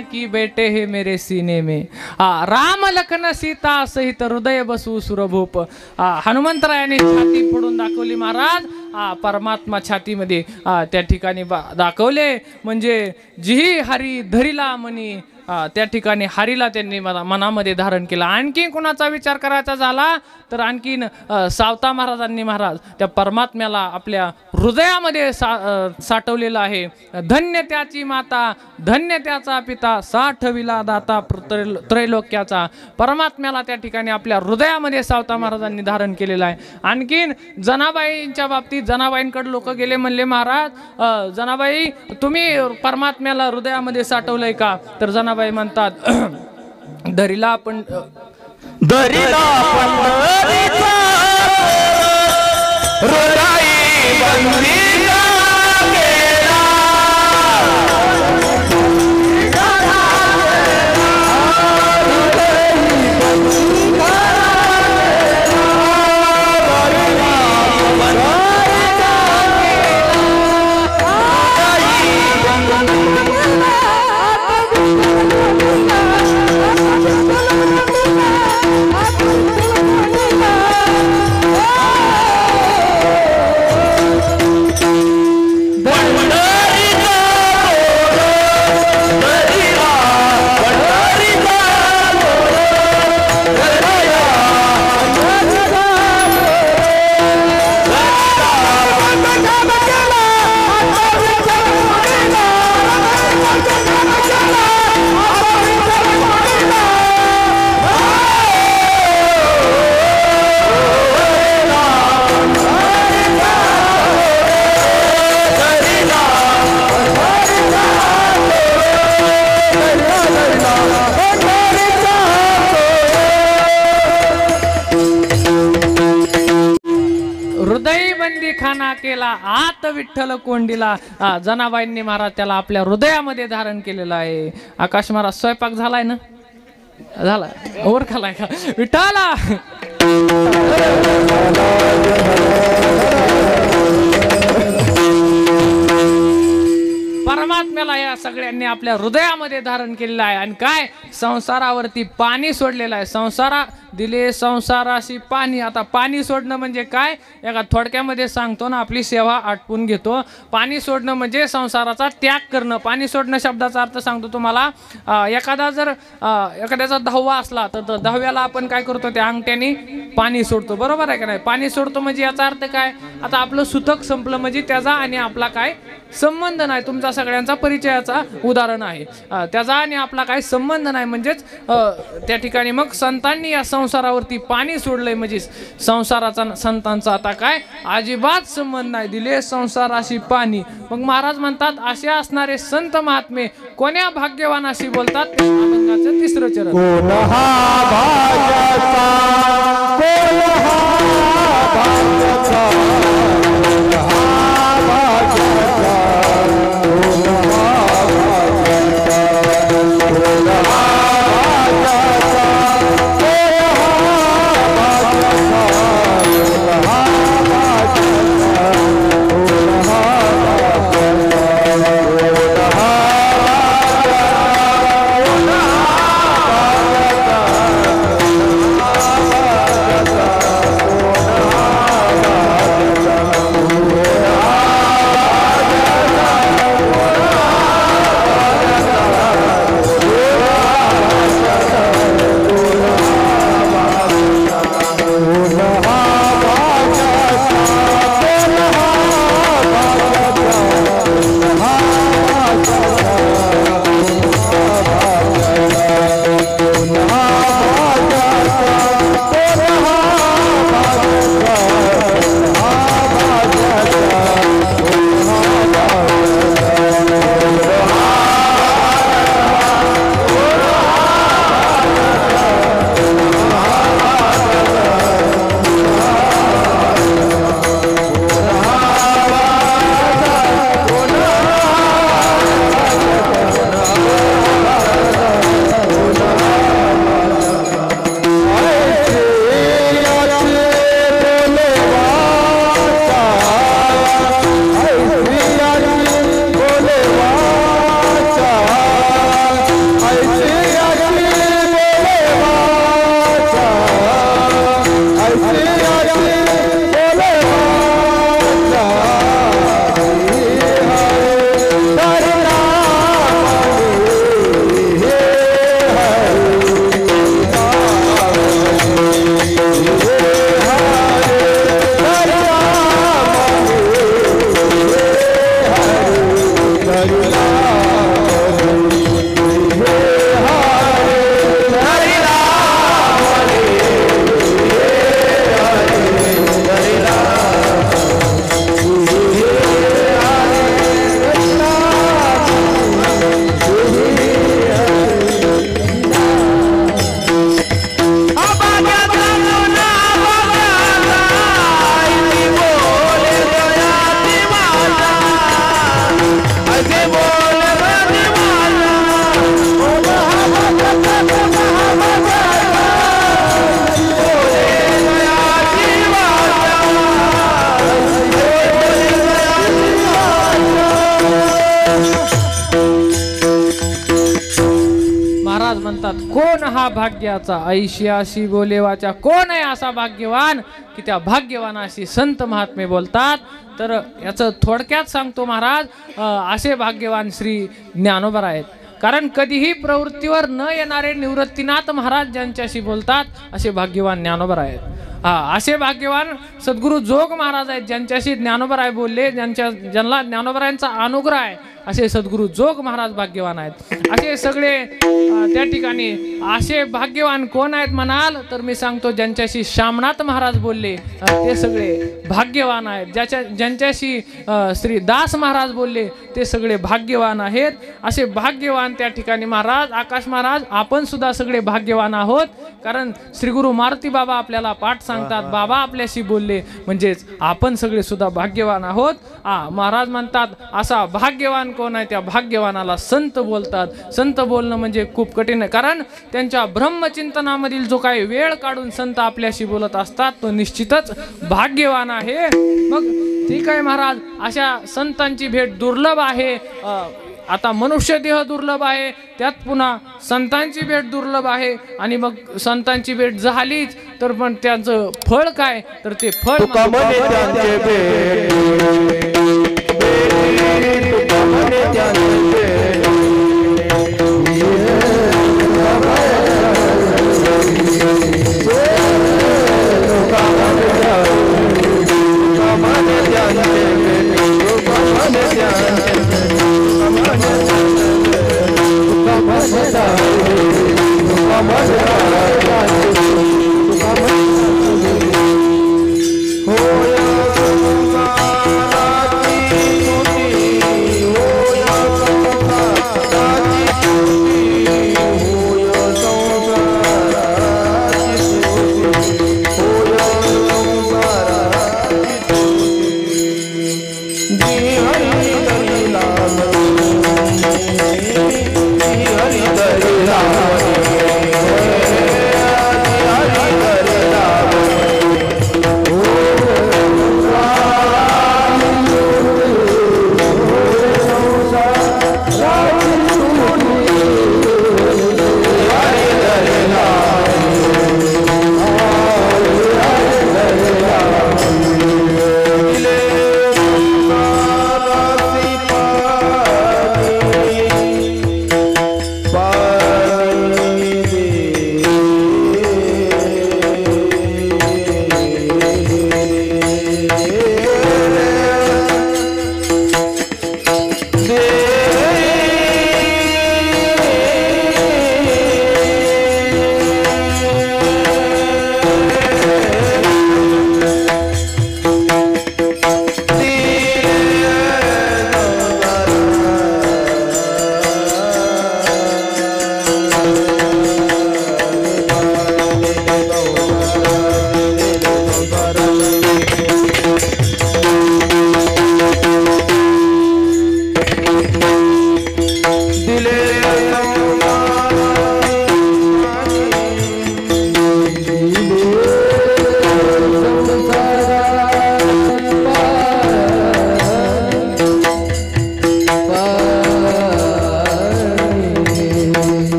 जानकी बैठे है मेरे सीने में, राम लखन सीता सहित हृदय बसू सुरभूप. हनुमंतरायाने छाती फोडून दाखवली महाराज. परमात्मा छातीमध्ये त्या ठिकाणी दाखवले. म्हणजे जी हरी धरिला मनी, त्या ठिकाणी हरीला त्यांनी मनामध्ये धारण केला. आणखी कुणाचा विचार करायचा झाला तर आणखीन सावता महाराजांनी महाराज त्या परमात्म्याला आपल्या हृदयामध्ये साठवलेलं आहे. धन्य त्याची माता, धन्य त्याचा पिता, साठविला दाता त्रैलोक्याचा. परमात्म्याला त्या ठिकाणी आपल्या हृदयामध्ये सावता महाराजांनी धारण केलेलं आहे. आणखीन जनाबाईंच्या बाबतीत जनाबाईंकडे लोक गेले, म्हणले महाराज जनाबाई तुम्ही परमात्म्याला हृदयामध्ये साठवलंय का? तर जनाबाई म्हणतात धरिला आपण धरिला पंढरीचा हृदयी बंदिला गेला. खाना केला आत विठ्ठल कोंडीला. जनाबाईंनी महाराज त्याला आपल्या हृदयामध्ये धारण केलेलं आहे. आकाश महाराज स्वयंपाक झालाय ना? झाला वर खालाय का विठ्ठला? परमात्म्याला या सगळ्यांनी आपल्या हृदयामध्ये धारण केलेलं आहे. आणि काय संसारावरती पाणी सोडलेलं आहे. संसारा दिले संसाराशी पाणी. आता पाणी सोडणं म्हणजे काय? एका थोडक्यामध्ये सांगतो ना, आपली सेवा आटपून घेतो. पाणी सोडणं म्हणजे संसाराचा त्याग करणं. पाणी सोडणं शब्दाचा अर्थ सांगतो तुम्हाला. एखाद्याचा 10वा असला तर 10व्याला आपण काय करतो? त्या अंगठ्याने पाणी सोडतो, बरोबर आहे का नाही? पाणी सोडतो म्हणजे याचा अर्थ काय? आता आपलं सुतक संपलं म्हणजे त्याचा आणि आपला काय संबंध नाही. तुमचा सगळ्यांचा परिचयाचा उदाहरण आहे. त्याचा आणि आपला काय संबंध नाही. म्हणजेच त्या ठिकाणी मग संतांनी या संसारावरती पाणी सोडलंय म्हणजे संसाराचा संतांचा आता काय अजिबात संबंध नाही. दिले संसाराशी पाणी. मग महाराज म्हणतात असे असणारे संत महात्मे कोण्या भाग्यवानाशी बोलतात? अभंगाचं 3रं चरण. भाग्याचा ऐशियाशी बोलेवाच्या कोण आहे असा भाग्यवान की त्या भाग्यवानाशी संत महात्मे बोलतात. तर याचं थोडक्यात सांगतो महाराज, असे भाग्यवान श्री ज्ञानोबा आहेत. कारण कधीही प्रवृत्तीवर न येणारे निवृत्तीनाथ महाराज ज्यांच्याशी बोलतात असे भाग्यवान ज्ञानोबा आहेत. असे भाग्यवान सद्गुरू जोग महाराज आहेत ज्यांच्याशी ज्ञानोबराय बोलले, ज्यांना ज्ञानोबरायांचा अनुग्रह आहे असे सद्गुरू जोग महाराज भाग्यवान आहेत. असे सगळे त्या ठिकाणी असे भाग्यवान कोण आहेत म्हणाल तर मी सांगतो, ज्यांच्याशी शामनाथ महाराज बोलले ते सगळे भाग्यवान आहेत. ज्यांच्याशी श्री दास महाराज बोलले ते सगळे भाग्यवान आहेत. असे भाग्यवान त्या ठिकाणी महाराज आकाश महाराज आपण सुद्धा सगळे भाग्यवान आहोत. कारण श्री गुरु मारुती बाबा आपल्याला पाठ सांगतात, बाबा आपल्याशी बोलले म्हणजेच आपण सगळे सुद्धा भाग्यवान आहोत. महाराज म्हणतात असा भाग्यवान कोण आहे, त्या भाग्यवानाला संत बोलतात. संत बोलणं म्हणजे खूप कठीण आहे, कारण त्यांच्या ब्रह्मचिंतनामधील जो काही वेळ काढून संत आपल्याशी बोलत असतात तो निश्चितच भाग्यवान आहे. मग ठीक आहे महाराज, अशा संतांची भेट दुर्लभ आहे. आता मनुष्य देह दुर्लभ आहे, त्यात पुन्हा संतांची भेट दुर्लभ आहे. आणि मग संतांची भेट झालीच तर पण त्याचं फळ काय, तर ते फळ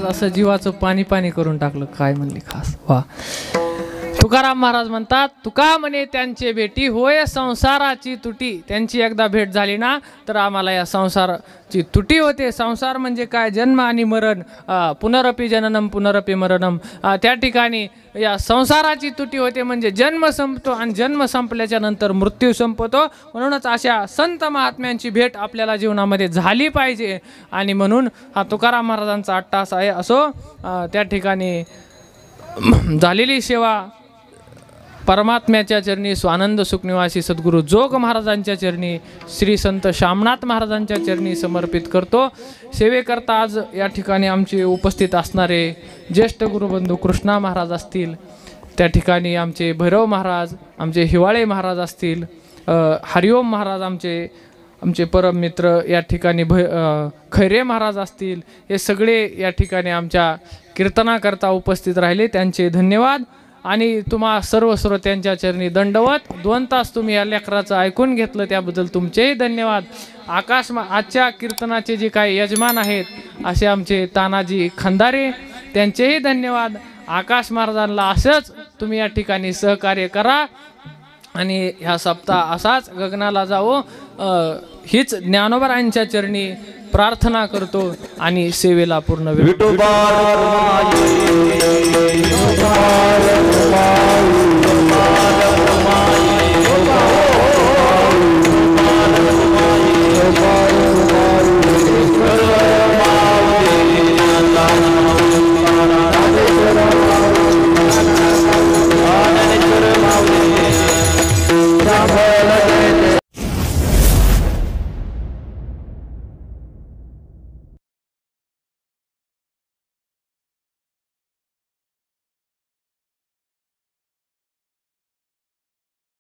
असं जीवाचं पाणी पाणी करून टाकलं. काय म्हणले खास वा. तुकाराम महाराज म्हणतात, तुका म्हणे त्यांचे भेटी होय संसाराची तुटी. त्यांची एकदा भेट झाली ना तर आम्हाला या संसाराची तुटी होते. संसार म्हणजे काय? जन्म आणि मरण, पुनरपी जननम पुनरपी मरणम. त्या ठिकाणी या संसाराची तुटी होते म्हणजे जन्म संपतो आणि जन्म संपल्याच्या नंतर मृत्यू संपतो. म्हणूनच अशा संत महात्म्यांची भेट आपल्याला जीवनामध्ये झाली पाहिजे. आणि म्हणून हा तुकाराम महाराजांचा अट्टास आहे. असो त्या ठिकाणी झालेली सेवा परमात्म्याच्या चरणी, स्वानंद सुखनिवासी सद्गुरू जोग महाराजांच्या चरणी, श्री संत शामनाथ महाराजांच्या चरणी समर्पित करतो. सेवेकरता आज या ठिकाणी आमचे उपस्थित असणारे ज्येष्ठ गुरुबंधू कृष्णा महाराज असतील, त्या ठिकाणी आमचे भैरव महाराज, आमचे हिवाळे महाराज असतील, हरिओम महाराज आमचे परम मित्र या ठिकाणी खैरे महाराज असतील, हे सगळे या ठिकाणी आमच्या कीर्तनाकरता उपस्थित राहिले. त्यांचे धन्यवाद. आणि तुम्हा सर्व श्रोत्यांच्या चरणी दंडवत. 2 तास तुम्ही या लेकराचं ऐकून घेतलं त्याबद्दल तुमचेही धन्यवाद. आजच्या कीर्तनाचे जे काही यजमान आहेत असे आमचे तानाजी खंदारे, त्यांचेही धन्यवाद. आकाश महाराजांना असंच तुम्ही या ठिकाणी सहकार्य करा आणि ह्या सप्ताह असाच गगनाला जावो हीच ज्ञानोबरायांच्या चरणी प्रार्थना करतो आणि सेवेला पूर्ण वेळ Bye.